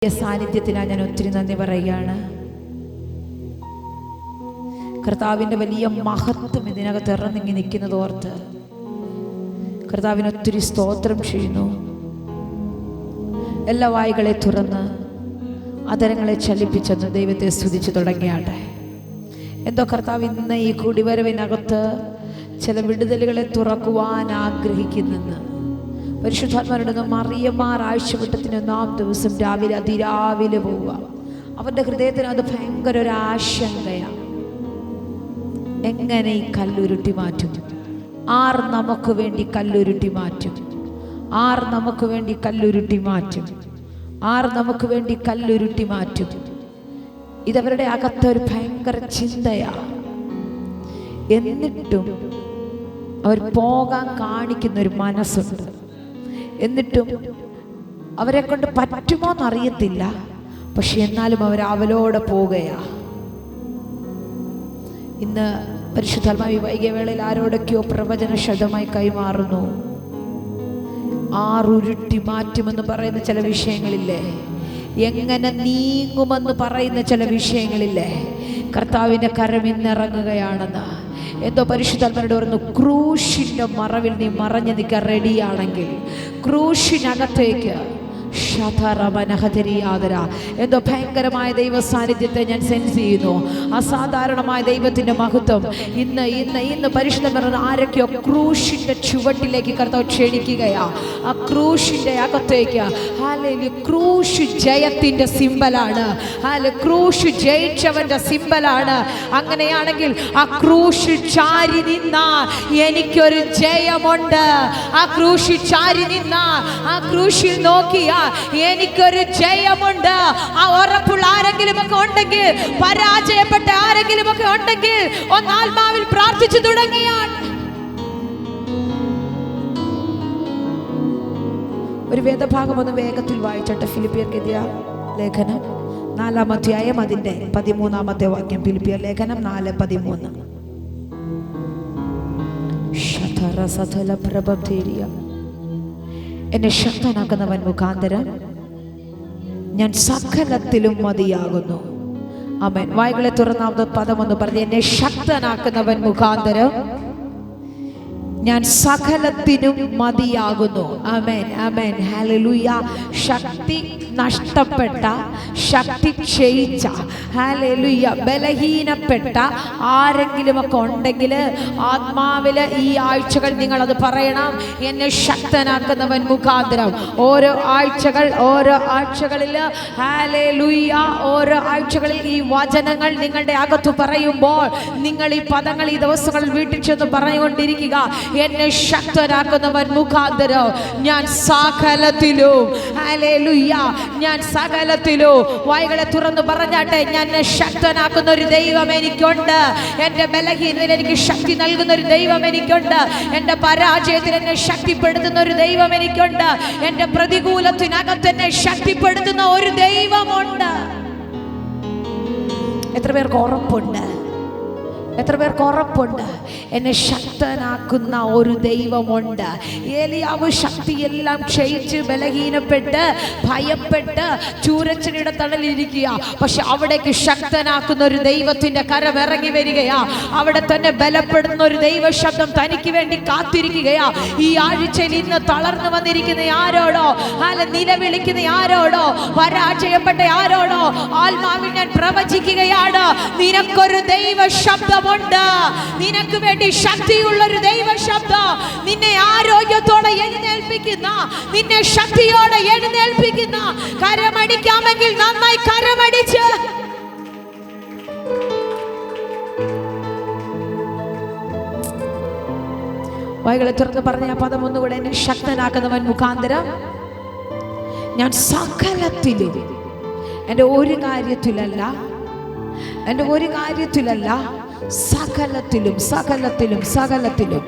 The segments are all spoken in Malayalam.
സാന്നിധ്യത്തിനായി ഞാൻ ഒത്തിരി നന്ദി പറയുകയാണ്. കർത്താവിൻ്റെ വലിയ മഹത്വം ഇതിനകത്ത് ഇറങ്ങി നിൽക്കുന്നത് ഓർത്ത് കർത്താവിന് ഒത്തിരി സ്തോത്രം ചെയ്യുന്നു. എല്ലാ വായ്കളെ തുറന്ന് അതരങ്ങളെ ചലിപ്പിച്ചെന്ന് ദൈവത്തെ സ്തുതിച്ചു തുടങ്ങിയാട്ടെ. എന്തോ കർത്താവ് ഇന്ന് ഈ കൂടിവരവിനകത്ത് ചില വിടുതലുകളെ തുറക്കുവാൻ ആഗ്രഹിക്കുന്നെന്ന് പരിശുദ്ധാത്മാരുടെ മറിയമാർ ആഴ്ചവട്ടത്തിന് 1-ാം ദിവസം രാവിലെ അതിരാവിലെ പോവുക. അവരുടെ ഹൃദയത്തിന് അത് ഭയങ്കര ഒരു ആശങ്കയാണ്. എങ്ങനെ ഈ കല്ലുരുട്ടി മാറ്റും? ആർ നമുക്ക് വേണ്ടി കല്ലുരുട്ടി മാറ്റും? ആർ നമുക്ക് വേണ്ടി കല്ലുരുട്ടി മാറ്റും? ആർ നമുക്ക് വേണ്ടി കല്ലുരുട്ടി മാറ്റും? ഇതവരുടെ അകത്തൊരു ഭയങ്കര ചിന്തയാണ്. എന്നിട്ടും അവർ പോകാൻ കാണിക്കുന്നൊരു മനസ്സുണ്ട്. എന്നിട്ടും അവരെ കൊണ്ട് പറ്റുമോ എന്നറിയത്തില്ല. പക്ഷെ എന്നാലും അവർ അവലോടെ പോകുകയാ. ഇന്ന് പരിശുദ്ധാത്മാവ് വൈകിയ വേളയിൽ ആരോടൊക്കെയോ പ്രവചന ശബ്ദമായി കൈമാറുന്നു. ആറുരുട്ടി മാറ്റുമെന്ന് പറയുന്ന ചില വിഷയങ്ങളില്ലേ, എങ്ങനെ നീങ്ങുമെന്ന് പറയുന്ന ചില വിഷയങ്ങളില്ലേ, കർത്താവിൻ്റെ കരം ഇന്നിറങ്ങുകയാണെന്ന് എന്തോ പരിശുദ്ധാത്മാവോട് പറഞ്ഞു. ക്രൂശിൻ്റെ മറവിൽ നീ മറഞ്ഞു നിൽക്കാൻ റെഡിയാണെങ്കിൽ ക്രൂശിനകത്തേക്ക് എന്തോ ഭയങ്കരമായ ദൈവ സാന്നിധ്യത്തെ ഞാൻ സെൻസ് ചെയ്യുന്നു. അസാധാരണമായ ദൈവത്തിൻ്റെ മഹത്വം ഇന്ന് ഇന്ന് ഇന്ന് പരിശുദ്ധം പറഞ്ഞ ആരൊക്കെയോ ക്രൂശിൻ്റെ ചുവട്ടിലേക്ക് കർത്താവ് ക്ഷണിക്കുകയാ. ആ ക്രൂശിൻ്റെ അകത്തേക്ക് ക്രൂശ് ജയത്തിൻ്റെ സിമ്പലാണ്. ക്രൂശ് ജയിച്ചവന്റെ സിമ്പലാണ്. അങ്ങനെയാണെങ്കിൽ ആ ക്രൂശ് ചാരി നിന്ന എനിക്കൊരു ജയമുണ്ട്. ആ ക്രൂശ് ചാരി നിന്ന ആ ക്രൂശിൽ നോക്കിയ എനിക്കൊരു ജയമുണ്ട്. ആ ഉറപ്പുള്ള ആരെങ്കിലും ഒക്കെ ഉണ്ടെങ്കിൽ, പരാജയപ്പെട്ട ആരെങ്കിലും ഒക്കെ ഉണ്ടെങ്കിൽ ഒന്ന് ആത്മാവിൽ പ്രാർത്ഥിച്ചു തുടങ്ങിയാൽ ഒരു വേദഭാഗം ഒന്ന് വേഗത്തിൽ വായിച്ചോട്ടെ. ഫിലിപ്പിയർക്ക് എഴുതിയ ലേഖനം 4-ാം അധ്യായം അതിന്റെ 13-ാമത്തെ വാക്യം. ഫിലിപ്പിയർ ലേഖനം 4:13. എന്നെ ശക്തനാക്കുന്നവൻ മുഖാന്തരം ഞാൻ സകലത്തിലും മതിയാകുന്നു. ആമേൻ. വായ്കളെ തുറന്നാമത് പദമൊന്ന് പറഞ്ഞ്, എന്നെ ശക്തനാക്കുന്നവൻ മുഖാന്തരം ഞാൻ സകലത്തിനും മതിയാകുന്നു. ആമേൻ, ആമേൻ, ഹല്ലേലൂയ. ശക്തി നഷ്ടപ്പെട്ട, ശക്തി ക്ഷയിച്ച, ഹല്ലേലൂയ, ബലഹീനപ്പെട്ട ആരെങ്കിലുമൊക്കെ ഉണ്ടെങ്കിൽ ആത്മാവില് ഈ ആഴ്ചകൾ നിങ്ങളത് പറയണം. എന്നെ ശക്തനാക്കുന്നവൻ മുഖാന്തരം. ഓരോ ആഴ്ചകളിൽ ഹല്ലേലൂയ, ഓരോ ആഴ്ചകളിൽ ഈ വചനങ്ങൾ നിങ്ങളുടെ അകത്ത് പറയുമ്പോൾ നിങ്ങൾ ഈ പദങ്ങൾ ഈ ദിവസങ്ങളിൽ വീട്ടിൽ ചെന്ന് പറഞ്ഞുകൊണ്ടിരിക്കുക. എന്നെ ശക്തനാക്കുന്നവൻ മുഖാന്തരം ഞാൻ സകലത്തിലും, ഹല്ലേലൂയ, ഞാൻ സകലത്തിലും. വായ്കളെ തുറന്ന് പറഞ്ഞാട്ടെ, ഞാൻ ശക്തനാക്കുന്ന ഒരു ദൈവം എനിക്കുണ്ട്. എൻ്റെ ബലഹീനതയിൽ എനിക്ക് ശക്തി നൽകുന്ന ഒരു ദൈവം എനിക്കുണ്ട്. എൻ്റെ പരാജയത്തിൽ എന്നെ ശക്തിപ്പെടുത്തുന്ന ഒരു ദൈവം എനിക്കുണ്ട്. എൻ്റെ പ്രതികൂലത്തിനകത്ത് എന്നെ ശക്തിപ്പെടുത്തുന്ന ഒരു ദൈവമുണ്ട്. എത്ര പേർക്ക് ഉറപ്പുണ്ട്? എത്ര പേർക്ക് ഉറപ്പുണ്ട്? എന്നെ ശക്തനാക്കുന്ന ഒരു ദൈവമുണ്ട്. ഏലിയാവ് ശക്തിയെല്ലാം ക്ഷയിച്ച് ബലഹീനപ്പെട്ട് ഭയപ്പെട്ട് ചൂരച്ചനയുടെ തണലിരിക്കുക. പക്ഷെ അവിടേക്ക് ശക്തനാക്കുന്ന ഒരു ദൈവത്തിന്റെ കരം ഇറങ്ങി വരികയാ. അവിടെ തന്നെ ബലപ്പെടുന്ന ഒരു ദൈവ ശബ്ദം തനിക്ക് വേണ്ടി കാത്തിരിക്കുകയാ. ഈ ആഴ്ചയിൽ ഇന്ന് തളർന്നു വന്നിരിക്കുന്ന ആരോടോ, നിലവിളിക്കുന്ന ആരോടോ, പരാജയപ്പെട്ട ആരോടോ ആത്മാവിൽ ഞാൻ പ്രവചിക്കുകയാണ്, നിനക്കൊരു ദൈവ ശബ്ദം, നിനക്ക് വേണ്ടി ശക്തിയുള്ള ഒരു ദൈവ ശബ്ദം നിന്നെ ആരോഗ്യത്തോടെ എഴുന്നേൽപ്പിക്കുന്ന, നിന്നെ ശക്തിയോടെ എഴുന്നേൽപ്പിക്കുന്ന. കരമടിക്കാമെങ്കിൽ നന്നായി കരമടിച്ച് വായ്കളെ തുറന്ന് പറഞ്ഞ ആ പദം ഒന്നുകൂടെ. എന്നെ ശക്തനാക്കുന്നവൻ മുഖാന്തരം ഞാൻ സകലത്തിലും, എൻ്റെ ഒരു കാര്യത്തിലല്ല, സകലത്തിലും, സകലത്തിലും, സകലത്തിലും,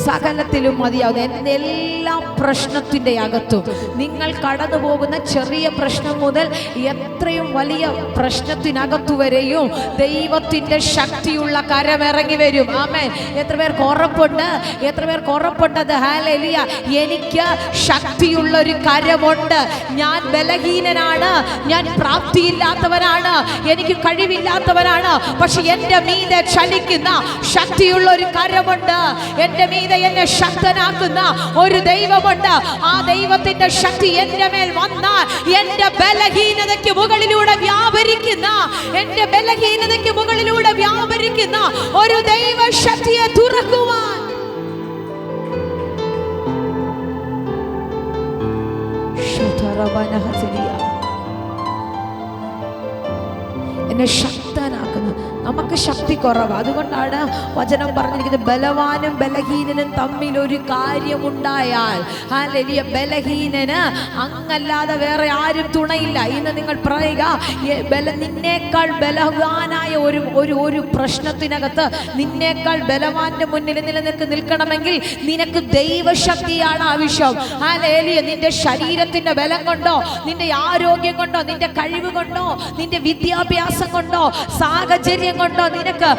സകലത്തിലും മതിയാവുന്ന എല്ലാ പ്രശ്നത്തിൻ്റെ അകത്തും നിങ്ങൾ കടന്നു പോകുന്ന ചെറിയ പ്രശ്നം മുതൽ എത്രയും വലിയ പ്രശ്നത്തിനകത്തു വരെയും ദൈവത്തിൻ്റെ ശക്തിയുള്ള കരമിറങ്ങി വരും. ആമേൻ. എത്ര പേർക്ക് ഉറപ്പുണ്ട്? എത്ര പേർക്ക് ഉറപ്പുണ്ടത്? ഹല്ലേലൂയ. എനിക്ക് ശക്തിയുള്ള ഒരു കരമുണ്ട്. ഞാൻ ബലഹീനനാണ്, ഞാൻ പ്രാപ്തിയില്ലാത്തവനാണ്, എനിക്ക് കഴിവില്ലാത്തവനാണ്. പക്ഷെ എൻ്റെ മീതെ ചലിക്കുന്ന ശക്തിയുള്ള ഒരു കരമുണ്ട്. എൻ്റെ മീതെ എന്നെ ശക്തനാക്കുന്ന ഒരു ദൈവമുണ്ട്. ആ ദൈവത്തിന്റെ ശക്തി എൻ്റെ മേൽ വന്നാൽ എൻ്റെ ബലഹീനതയ്ക്ക് മുകളിലൂടെ വ്യാപരിക്കുന്ന, എൻ്റെ ബലഹീനതയ്ക്ക് മുകളിലൂടെ വ്യാപരിക്കുന്ന ഒരു ദൈവശക്തിയെ തുറക്കുവാൻ എന്നെ ശക്തനാക്കുന്നു. നമുക്ക് ശക്തി കുറവ്. അതുകൊണ്ടാണ് വചനം പറഞ്ഞിരിക്കുന്നത്, ബലവാനും ബലഹീനനും തമ്മിൽ ഒരു കാര്യമുണ്ടായാൽ, ഹല്ലേലൂയ, ബലഹീനന് അങ്ങല്ലാതെ വേറെ ആരും തുണയില്ല. ഇന്ന് നിങ്ങൾ പറയുക, നിന്നേക്കാൾ ബലവാനായ ഒരു പ്രശ്നത്തിനകത്ത് നിന്നേക്കാൾ ബലവാന്റെ മുന്നിൽ നിൽക്കണമെങ്കിൽ നിനക്ക് ദൈവശക്തിയാണ് ആവശ്യം. ഹല്ലേലൂയ. നിന്റെ ശരീരത്തിന്റെ ബലം കൊണ്ടോ, നിന്റെ ആരോഗ്യം കൊണ്ടോ, നിന്റെ കഴിവ് കൊണ്ടോ, നിന്റെ വിദ്യാഭ്യാസം കൊണ്ടോ, സാഹചര്യം കൊണ്ടോ നിനക്ക്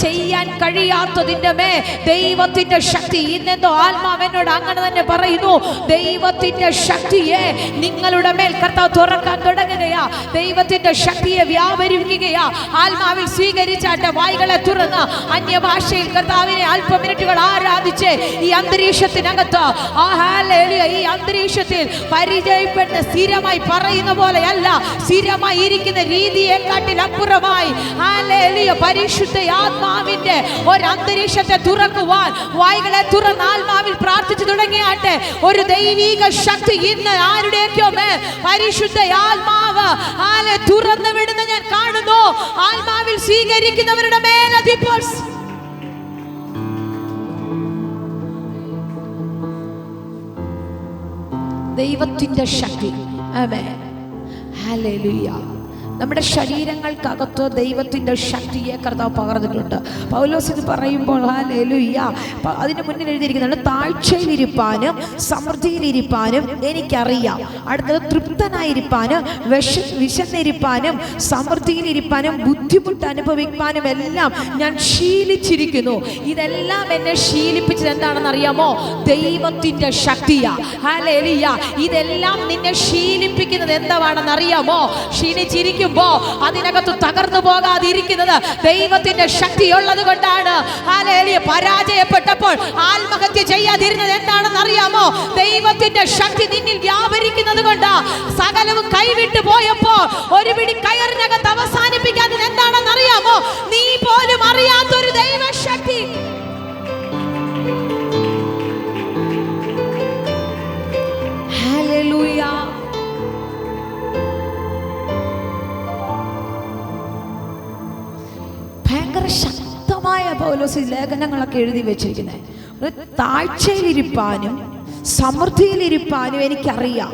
ചെയ്യാൻ കഴിയാത്തതിന്റെ മേ ദൈവത്തിന്റെ ശക്തി. ഇന്നെന്തോ ആത്മാവെന്നോട് അങ്ങനെ തന്നെ പറയുന്നു, ദൈവത്തിന്റെ ശക്തിയെ നിങ്ങളുടെ മേൽ കർത്താവ് തുറക്കാൻ തുടങ്ങുകയാ. ദൈവത്തിന്റെ ശക്തിയെ വ്യാപരിക്കുകയാ. ആത്മാവിൽ സ്വീകരിച്ചാട്ടെ. വായികളെ തുറന്ന് അന്യഭാഷയിൽ കർത്താവിനെ അല്പ മിനിറ്റുകൾ ആരാധിച്ച് ഈ അന്തരീക്ഷത്തിനകത്ത്, ഈ അന്തരീക്ഷത്തിൽ പരിചയപ്പെട്ട സ്ഥിരമായി പറയുന്ന പോലെയല്ല, സ്ഥിരമായി ഇരിക്കുന്ന രീതിയെക്കാട്ടിൽ അപ്പുറമായി പരിശുദ്ധ ആത്മാവിന്റെ ഒരു അന്തരീക്ഷത്തെ തുറക്കുവാൻ വായികളെ തുറന്ന് ആത്മാവിൽ പ്രാർത്ഥിച്ചു തുടങ്ങിയാട്ടെ. ഒരു ദൈവിക ശക്തി ഇന്ന് ആരുടെയൊക്കെയോ മേൽ പരിശുദ്ധ ആത്മാവ് തുറന്നു വിടുന്ന ഞാൻ കാണുന്നു. ആത്മാവിൽ സ്വീകരിക്കുന്നവരുടെ മേലധിപ്പോൾ ദൈവത്തിന്റെ ശക്തി. ആമേൻ. ഹല്ലേലൂയ. നമ്മുടെ ശരീരങ്ങൾക്കകത്ത് ദൈവത്തിൻ്റെ ശക്തിയെ കർത്താവ് പകർന്നിട്ടുണ്ട്. പൗലോസ് ഇത് പറയുമ്പോൾ ഹല്ലേലൂയ, അതിന് മുന്നിൽ എഴുതിയിരിക്കുന്നുണ്ട്, താഴ്ചയിലിരിപ്പാനും സമൃദ്ധിയിലിരിപ്പാനും എനിക്കറിയാം. അടുത്തത് തൃപ്തനായിരിക്കാനും വിശന്നിരിപ്പാനും സമൃദ്ധിയിലിരിപ്പാനും ബുദ്ധിമുട്ട് അനുഭവിക്കാനും എല്ലാം ഞാൻ ശീലിച്ചിരിക്കുന്നു. ഇതെല്ലാം എന്നെ ശീലിപ്പിച്ചത് എന്താണെന്ന് അറിയാമോ? ദൈവത്തിൻ്റെ ശക്തിയാ. ഹല്ലേലൂയ. ഇതെല്ലാം നിന്നെ ശീലിപ്പിക്കുന്നത് എന്താണെന്ന് അറിയാമോ? ക്ഷീണിച്ചിരിക്കും അതിനകത്ത് തകർന്നു പോകാതിരിക്കുന്നത് ദൈവത്തിന്റെ ശക്തി ഉള്ളത് കൊണ്ടാണ്. ഹല്ലേലൂയ. പരാജയപ്പെട്ടപ്പോൾ ആത്മഹത്യ ചെയ്യാതിരുന്നത് എന്താണെന്ന് അറിയാമോ? ദൈവത്തിന്റെ ശക്തി നിന്നിൽ വ്യാപരിക്കുന്നത് കൊണ്ട്. സകലവും കൈവിട്ടു പോയപ്പോൾ ഒരു പിടി കയറിനകത്ത് അവസാനിപ്പിക്കാത്തത് എന്താണെന്ന് അറിയാമോ? നീ പോലും അറിയാത്തൊരു ദൈവശക്തി. ഹല്ലേലൂയ. ഭയങ്കര ശക്തമായ പൗലോസ് ലേഖനങ്ങളൊക്കെ എഴുതി വെച്ചിരിക്കുന്നത്. താഴ്ചയിലിരിപ്പാനും സമൃദ്ധിയിലിരിപ്പാനും എനിക്കറിയാം.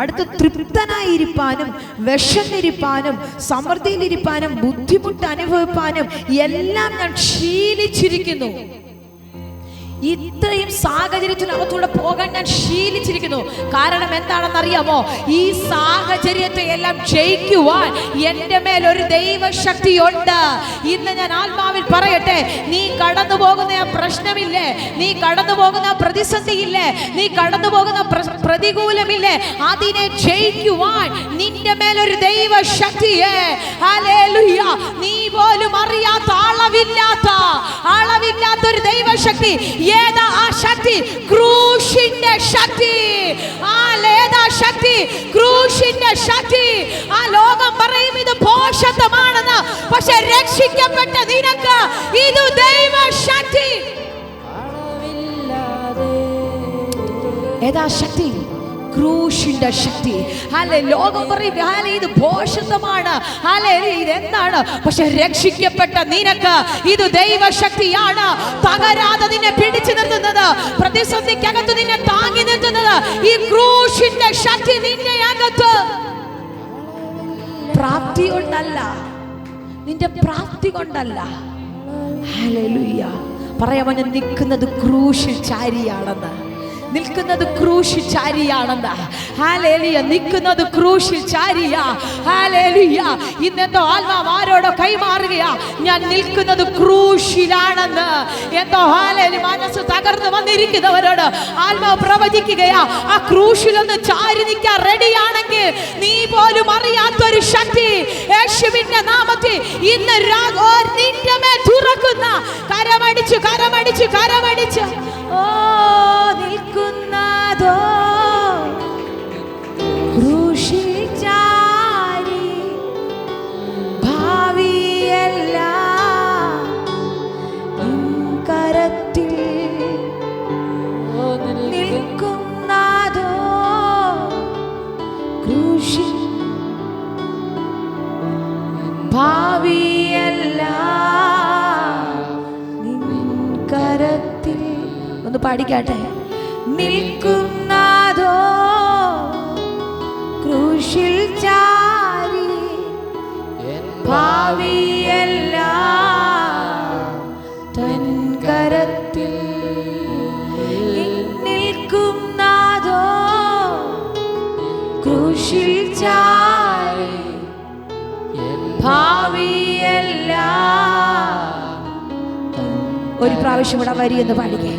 അടുത്ത് തൃപ്തനായിരിക്കാനും വിശന്നിരിപ്പാനും സമൃദ്ധിയിലിരിപ്പാനും ബുദ്ധിമുട്ട് അനുഭവിപ്പാനും എല്ലാം ഞാൻ ശീലിച്ചിരിക്കുന്നു. ഇത്രയും സാഹചര്യത്തിനകത്തൂടെ പോകാൻ ഞാൻ ശീലിച്ചിരിക്കുന്നു. കാരണം എന്താണെന്ന് അറിയാമോ? ഈ സാഹചര്യത്തെ എല്ലാം ജയിക്കുവാൻ എൻ്റെ മേൽ ഒരു ദൈവശക്തി ഉണ്ട്. ഇന്ന് ഞാൻ ആത്മാവിൽ പറയട്ടെ, നീ കടന്നു പോകുന്ന ആ പ്രശ്നമില്ലേ, നീ കടന്നു പോകുന്ന പ്രതിസന്ധിയില്ലേ, നീ കടന്നു പോകുന്ന പ്രതികൂലമില്ലേ, അതിനെ ജയിക്കുവാൻ നിന്റെ മേലൊരു ദൈവശക്തിയെ, ഹല്ലേലൂയ, നീ പോലും അറിയാത്ത അളവില്ലാത്ത ഒരു ദൈവശക്തി. ഏതാ ആ ശക്തി? ക്രൂശിന്റെ ശക്തി. ഏതാ ശക്തി? ക്രൂശിന്റെ ശക്തി. ആ ലോകം പറയും ഇത് ഭോഷത്വമാണെന്ന്, പക്ഷെ രക്ഷിക്കപ്പെട്ട നിനക്ക് ഇത് ദൈവശക്തി. ഏതാ ശക്തി? ക്രൂശിന്റെ ശക്തി. ലോകം പറയും ഇത് ഭോഷത്വമാണ്, ഇതെന്താണ്? പക്ഷെ രക്ഷിക്കപ്പെട്ട നിനക്ക് ഇത് ദൈവശക്തിയാണ്. തകരാതെ നിന്നെ പിടിച്ചു നിർത്തുന്നത്, പ്രതിസന്ധിക്കകത്ത് നിന്നെ താങ്ങി നിർത്തുന്നത് ഈ ക്രൂശിന്റെ ശക്തി. നിന്റെ അകത്ത് പ്രാപ്തി കൊണ്ടല്ല, നിന്റെ പ്രാപ്തി കൊണ്ടല്ല. ഹല്ലേലൂയ. പറയാമോ, ഞാൻ നിൽക്കുന്നത് ക്രൂശിൽ ചാരിയാണെന്ന്. നിൽക്കുന്നത് ക്രൂശിൽ ചാരിയാണെന്ന്. ഹല്ലേലൂയ. നിൽക്കുന്നത് ക്രൂശിൽ ചാരിയാ. ഹല്ലേലൂയ. ഇന്നെന്തോ ആത്മാവ് ആരോടോ കൈമാറുകയാ, ഞാൻ നിൽക്കുന്നത് ക്രൂശിലാണെന്ന്. എന്തോ ഹല്ലേലൂയ മനസ്സ് തകർന്നു വന്നിരിക്കുന്നവരോട് ആത്മാവ് പ്രവചിക്കുകയാ, ആ ക്രൂശിലൊന്ന് ചാരി നിൽക്കാൻ റെഡിയാണെങ്കിൽ നീ പോലും അറിയാത്തൊരു ശക്തി യേശുവിന്റെ നാമത്തിൽ ഇന്ന് നിന്റെ മേൽ തുറക്കുന്ന. കരമടിച്ച് കരമടിച്ച് കരമടിച്ച് ഓ നിൽക്കുന്നതോ ക്രൂശിൽ ചാരി, ഭാവിയെല്ലാം കരത്തിൽ നിൽക്കുന്നതോ ക്രൂശിൽ, ഭാവിയെല്ലാം കരത്തിൽ. ഒന്ന് പാടിക്കാട്ടെ. നിൽക്കുന്നതോ ക്രൂശിൽ ചാരി, ഭാവിയെല്ലാം തൻ കരത്തിൽ. നിൽക്കുന്നതോ ക്രൂശിൽ ചാരി, ഭാവിയെല്ലാം. ഒരു പ്രാവശ്യം കൂടെ വരിയെന്ന് പാടിക്കേ.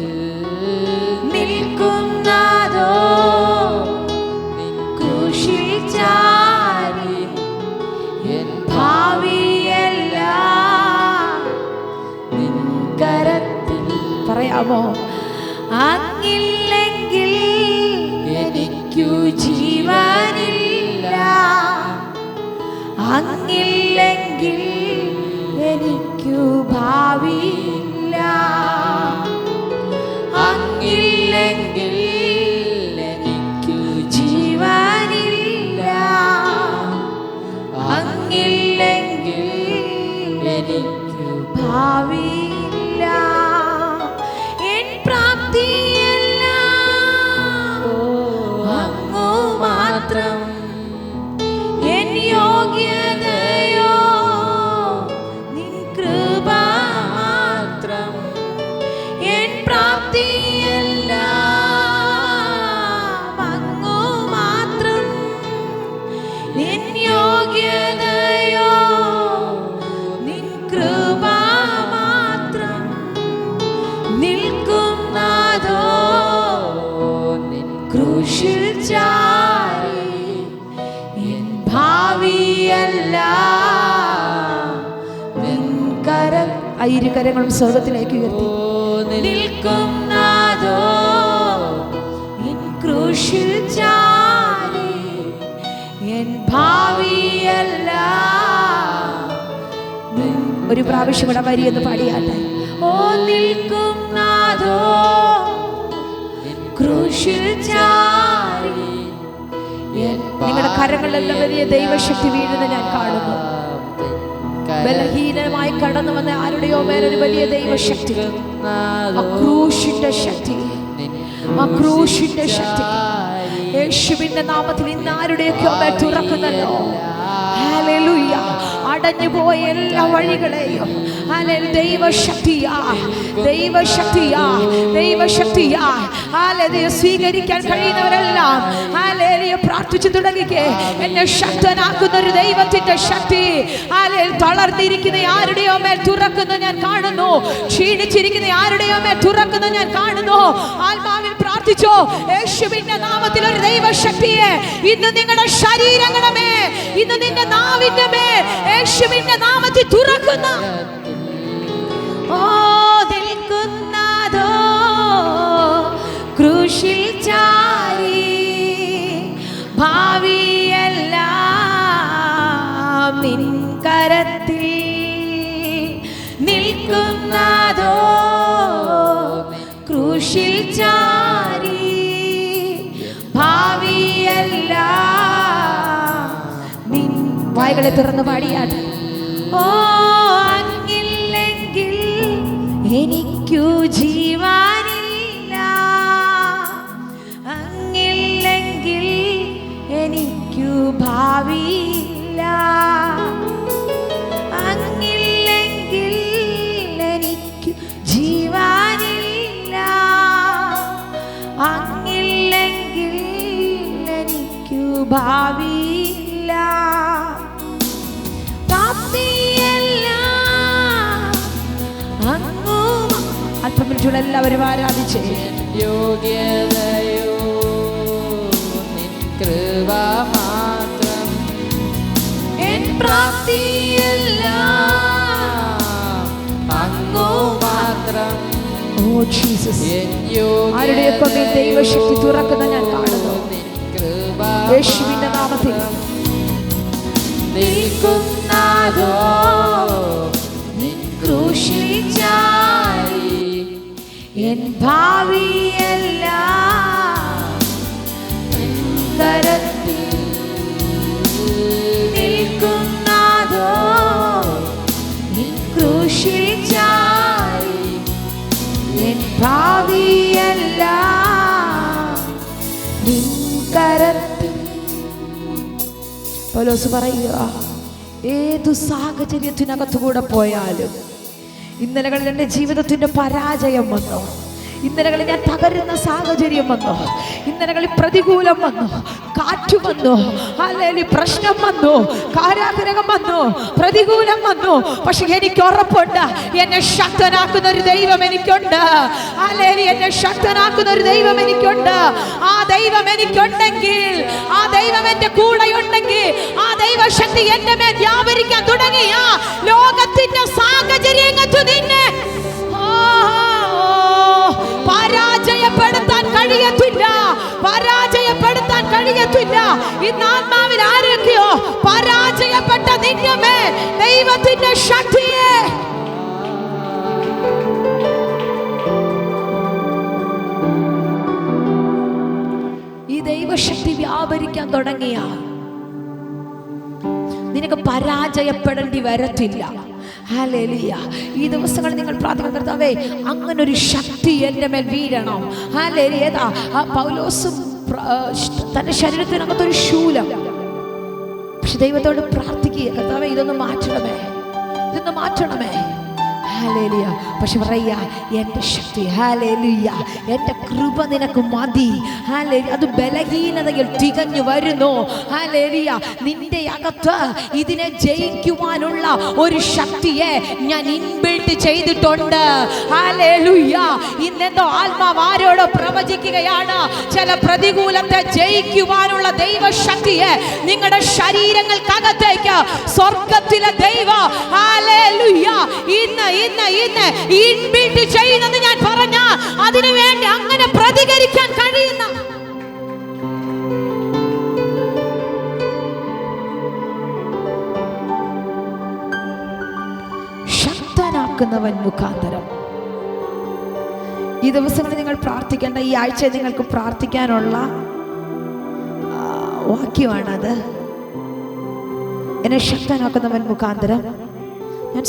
നിൽക്കുന്നതോ ക്രൂശിൽ ചാരി, ഭാവിയെല്ലാം നിൻ കരത്തിൽ. പറയാമോ, അങ്ങില്ലെങ്കിൽ എനിക്കു ജീവനില്ല, അങ്ങില്ലെങ്കിൽ എനിക്കു ഭാവിയില്ല, അങ്ങില്ലെങ്കിൽ എനിക്കു ജീവനില്ല, അങ്ങില്ലെങ്കിൽ എനിക്കു ഭാവിയില്ല. എൻ പ്രാപ്തിയല്ല അങ്ങു മാത്രം, എൻ യോഗ്യതയോ നിൻ കൃപ മാത്രം. എൻ പ്രാപ്തിയല്ല അങ്ങു മാത്രം, നിൻ യോഗ്യതയോ നിൻ കൃപ മാത്രം. നിൽക്കുന്നതോ നിൻ ക്രൂശിൽ ചാരി, എൻ ഭാവിയല്ല നിൻ കരം. ആ ഇരുകരങ്ങളും സ്വർഗ്ഗത്തിലേക്ക് ഉയർത്തി. നിൽക്കുന്നതോ നിൻ ക്രൂശിൽ ചാരി, എൻ ഭാവിയല്ല. ഒരു പ്രാവശ്യം കൂടെ വരിയെന്ന് പാടിയാട്ടെ. ഓ നിൽക്കുന്നതോ ക്രൂശിൽ ചാരി. നിങ്ങളുടെ കരങ്ങളിലെല്ലാം വലിയ ദൈവശക്തി വീഴുന്ന ഞാൻ കാണുന്നു. ബലഹീനമായി കടന്നു വന്ന ആരുടെയോ മേലൊരു വലിയ ദൈവശക്തി, ക്രൂശിന്റെ ശക്തി, ക്രൂശിന്റെ ശക്തി യേശുവിന്റെ നാമത്തിൽ ഇന്ന് ആരുടെയൊക്കെയോ മേൽ തുറക്കുന്നല്ലോ. ഹല്ലേലൂയ. അടഞ്ഞുപോയ എല്ലാ വഴികളെയും ദൈവശക്തിയാ, ദൈവശക്തിയാ, ദൈവശക്തിയാ സ്വീകരിക്കാൻ കഴിയുന്നവരെല്ലാം ഹല്ലേലൂയ പ്രാർത്ഥിച്ചു തുടങ്ങിക്കേ. എന്നെ ശക്തനാക്കുന്ന ഒരു ദൈവത്തിന്റെ ശക്തി തളർന്നിരിക്കുന്ന ആരുടെയോ മേൽ തുറക്കുന്നു ഞാൻ കാണുന്നു. ക്ഷീണിച്ചിരിക്കുന്ന ആരുടെയോ മേൽ തുറക്കുന്നു ഞാൻ കാണുന്നു. ആത്മാവിൽ പ്രാർത്ഥിച്ചോ. യേശുവിന്റെ നാമത്തിൽ ഒരു ദൈവശക്തിയെ ഇന്ന് നിങ്ങളുടെ ശരീരങ്ങളുടെ മേൽ, ഇന്ന് നിന്റെ നാവിന്റെ മേൽ യേശുവിന്റെ നാമത്തിൽ തുറക്കുന്ന. ഓ നിൽക്കുന്നതോ ക്രൂശിൽ ചാരി, ഭാവിയെല്ലാം നിൻ കരത്തിൽ. നിൽക്കുന്നതോ ക്രൂശിൽ ചാരി, ഭാവിയെല്ലാം നിൻ. വായ്കളെ തുറന്ന് പാടിയാട്ടെ. ഓ അങ്ങില്ലെങ്കിൽ എനിക്കു ജീവനില്ല, അങ്ങില്ലെങ്കിൽ എനിക്കു ഭാവിയില്ല, അങ്ങില്ലെങ്കിൽ എനിക്കു ജീവൻ ഭാവിയില്ല, പ്രാപ്തിയെല്ലാം അങ്ങു. അല്പം മിനിറ്റുകൾ എല്ലാവരും ആരാധിച്ചേ. യോഗ്യതയോ നിൻ കൃപ മാത്രം, എൻ പ്രാപ്തിയെല്ലാം അങ്ങു മാത്രം. ഓ ജീസസ്, ആരുടെയൊക്കെ മേൽ ദൈവശക്തി തുറക്കുന്ന ഞാൻ കാണുന്നു. യേശുവിന്റെ നാമത്തിൽ നിൽക്കുന്നതോ നിൻ ക്രൂശിൽ ചാരി, എൻ ഭാവിയെല്ലാം നിൻ കരത്തിൽ നിൽക്കുന്നതോ നിൻ ക്രൂശിൽ ചാരി, എൻ ഭാവിയെല്ലാം നിൻ കരത്തിൽ. പൗലോസ് പറയുക, ഏതു സാഹചര്യത്തിനകത്തുകൂടെ പോയാലും, ഇന്നലകളിൽ എൻ്റെ ജീവിതത്തിൻ്റെ പരാജയം വന്നു, ഇന്നലകളിൽ ഞാൻ തകരുന്ന സാഹചര്യം വന്നു, ഇന്നലകളിൽ പ്രതികൂലം വന്നു, കാറ്റ് വന്നു, അല്ലെങ്കിൽ പ്രശ്നം വന്നു, കാരാഗ്രഹം വന്നു, പ്രതികൂലം വന്നു, പക്ഷെ എനിക്ക് ഉറപ്പുണ്ട്, എന്നെ ശക്തനാക്കുന്ന ഒരു ദൈവം എനിക്കുണ്ട്. അല്ലെങ്കിൽ എന്നെ ശക്തനാക്കുന്ന ഒരു ദൈവം എനിക്കുണ്ട്. ആ ദൈവം എനിക്കുണ്ടെങ്കിൽ, ആ ദൈവം എൻ്റെ കൂടെ ഉണ്ടെങ്കിൽ, ആ ദൈവശക്തി എൻ്റെ മേൽ വ്യാപരിക്കാൻ തുടങ്ങിയ ലോകത്തിന്റെ സാഹചര്യങ്ങൾ നിന്നെ പരാജയപ്പെടുത്താൻ കഴിയത്തില്ല, പരാജയപ്പെടുത്താൻ കഴിയത്തില്ല. ഇന്ന് ആത്മാവിൽ ആരൊക്കെയോ പരാജയപ്പെട്ട നിന്റെ മേൽ ദൈവത്തിന്റെ ശക്തിയെ ഈ ദൈവശക്തി വ്യാപരിക്കാൻ തുടങ്ങിയ നിനക്ക് പരാജയപ്പെടേണ്ടി വരത്തില്ല. ഹല്ലേലൂയ. ഈ ദിവസങ്ങളിൽ നിങ്ങൾ പ്രാർത്ഥിക്കുന്ന കർത്താവേ, അങ്ങനെ ഒരു ശക്തി എൻ്റെ മേൽ വീഴണം. ഹല്ലേലൂയ. പൗലോസ് തന്റെ ശരീരത്തിനകത്തൊരു ശൂലം, പക്ഷെ ദൈവത്തോട് പ്രാർത്ഥിക്കുക, കർത്താവേ ഇതൊന്ന് മാറ്റണമേ, ഇതൊന്ന് മാറ്റണമേ. ഹല്ലേലൂയ. പക്ഷെ പറയാ, എൻ്റെ ശക്തി, ഹല്ലേലൂയ, എൻ്റെ കൃപ നിനക്ക് മതി. ഹല്ലേലൂയ. അത് ബലഹീനതയിൽ തികഞ്ഞു വരുന്നു. ഹല്ലേലൂയ. നിന്റെ അകത്ത് ഇതിനെ ജയിക്കുവാനുള്ള ഒരു ശക്തിയെ ഞാൻ ഇൻബിൽഡ് ചെയ്തിട്ടുണ്ട്. ഹല്ലേലൂയ. ഇന്നെന്തോ ആത്മാവ് ആരോടോ പ്രവചിക്കുകയാണ്, ചില പ്രതികൂലത്തെ ജയിക്കുവാനുള്ള ദൈവശക്തിയെ നിങ്ങളുടെ ശരീരങ്ങൾക്കകത്തേക്ക് സ്വർഗത്തിലെ ദൈവം ഹല്ലേലൂയ ഇന്ന് ഇൻബിൽഡ് ചെയ്യുന്നത് ഞാൻ പറഞ്ഞ അതിനു വേണ്ടി അങ്ങനെ പ്രതികരിക്കാൻ കഴിയുന്ന ശക്തനാക്കുന്നവൻ മുഖാന്തരം. ഈ ദിവസങ്ങളിൽ നിങ്ങൾ പ്രാർത്ഥിക്കേണ്ട, ഈ ആഴ്ച നിങ്ങൾക്ക് പ്രാർത്ഥിക്കാനുള്ള വാക്യമാണത്. എന്നെ ശക്തനാക്കുന്നവൻ മുഖാന്തരം ഞാൻ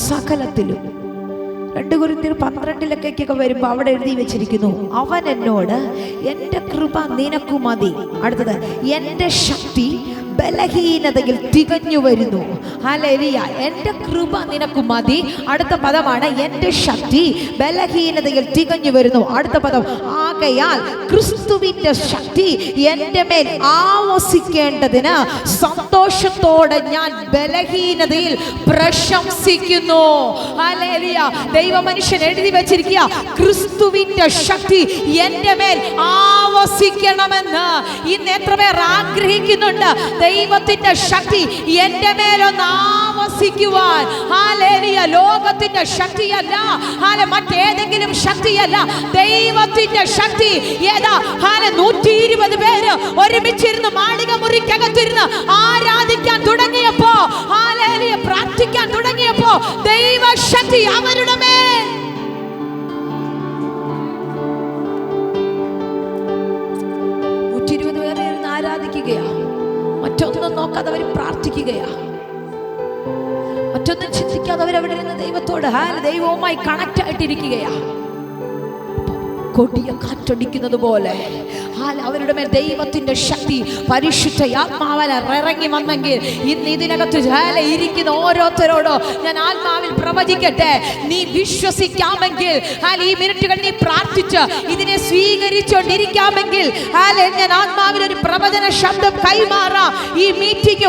സകലത്തിലും 2 കൊരിന്ത്യർ 12 വരുമ്പോൾ അവിടെ എഴുതി വെച്ചിരിക്കുന്നു, അവൻ എന്നോട് എൻ്റെ കൃപ നിനക്കു മതി. അടുത്തത്, എൻ്റെ ശക്തി ബലഹീനതയിൽ തികഞ്ഞു വരുന്നു. ഹല്ലേലൂയ. എൻ്റെ കൃപ നിനക്ക് മതി. അടുത്ത പദമാണ് എൻ്റെ ശക്തി ബലഹീനതയിൽ തികഞ്ഞു വരുന്നു. അടുത്ത പദം, ആകയാൽ ക്രിസ്തുവിൻ്റെ ശക്തി എൻ്റെ മേൽ ആവസിക്കേണ്ടതിന് സന്തോഷത്തോടെ ഞാൻ ബലഹീനതയിൽ പ്രശംസിക്കുന്നു. ഹല്ലേലൂയ. ദൈവമനുഷ്യൻ എഴുതി വെച്ചിരിക്കുക, ക്രിസ്തുവിൻ്റെ ശക്തി എൻ്റെ മേൽ ആവസിക്കണമെന്ന്. ഇന്ന് എത്ര പേർ ആഗ്രഹിക്കുന്നുണ്ട് ദൈവത്തിന്റെ ശക്തി എൻ്റെ മേലൊന്ന് ആവസിക്കുവാൻ? ഹല്ലേലൂയ. ലോകത്തിന്റെ ശക്തിയല്ല, മറ്റേതെങ്കിലും ശക്തിയല്ല, ദൈവത്തിന്റെ ശക്തി. ഏതാ? 120 പേര് ഒരുമിച്ചിരുന്ന് മാളിക മുറിക്കകത്തിരുന്ന് ആരാധിക്കാൻ തുടങ്ങിയപ്പോ, ഹല്ലേലൂയ, പ്രാർത്ഥിക്കാൻ തുടങ്ങിയപ്പോ ദൈവശക്തി അവരുടെ മേൽ ആരാധിക്കുകയാ. മറ്റൊന്നും നോക്കാതെ അവർ പ്രാർത്ഥിക്കുകയാ. മറ്റൊന്നും ചിന്തിക്കാതെ അവരവിടെ ഇരുന്ന് ദൈവത്തോട് ദൈവവുമായി കണക്ട് ആയിട്ടിരിക്കുകയാ. കൊടിയ കാറ്റടിക്കുന്നത് പോലെ അവരുടെ മേൽ ദൈവത്തിന്റെ ശക്തി പരിശുദ്ധ ആത്മാവിൽ ഇറങ്ങി വന്നെങ്കിൽ ഇന്ന് ഇതിനകത്ത് ഇരിക്കുന്ന ഓരോരുത്തരോടോ ഞാൻ ആത്മാവിൽ പ്രവചിക്കട്ടെ, നീ വിശ്വസിക്കാമെങ്കിൽ ഈ മിനിറ്റുകൾ നീ പ്രാർത്ഥിച്ച് ഇതിനെ സ്വീകരിച്ചുകൊണ്ടിരിക്കാമെങ്കിൽ ഞാൻ ആത്മാവിൽ ഒരു പ്രവചന ശബ്ദം കൈമാറാം. ഈ മീറ്റിംഗ്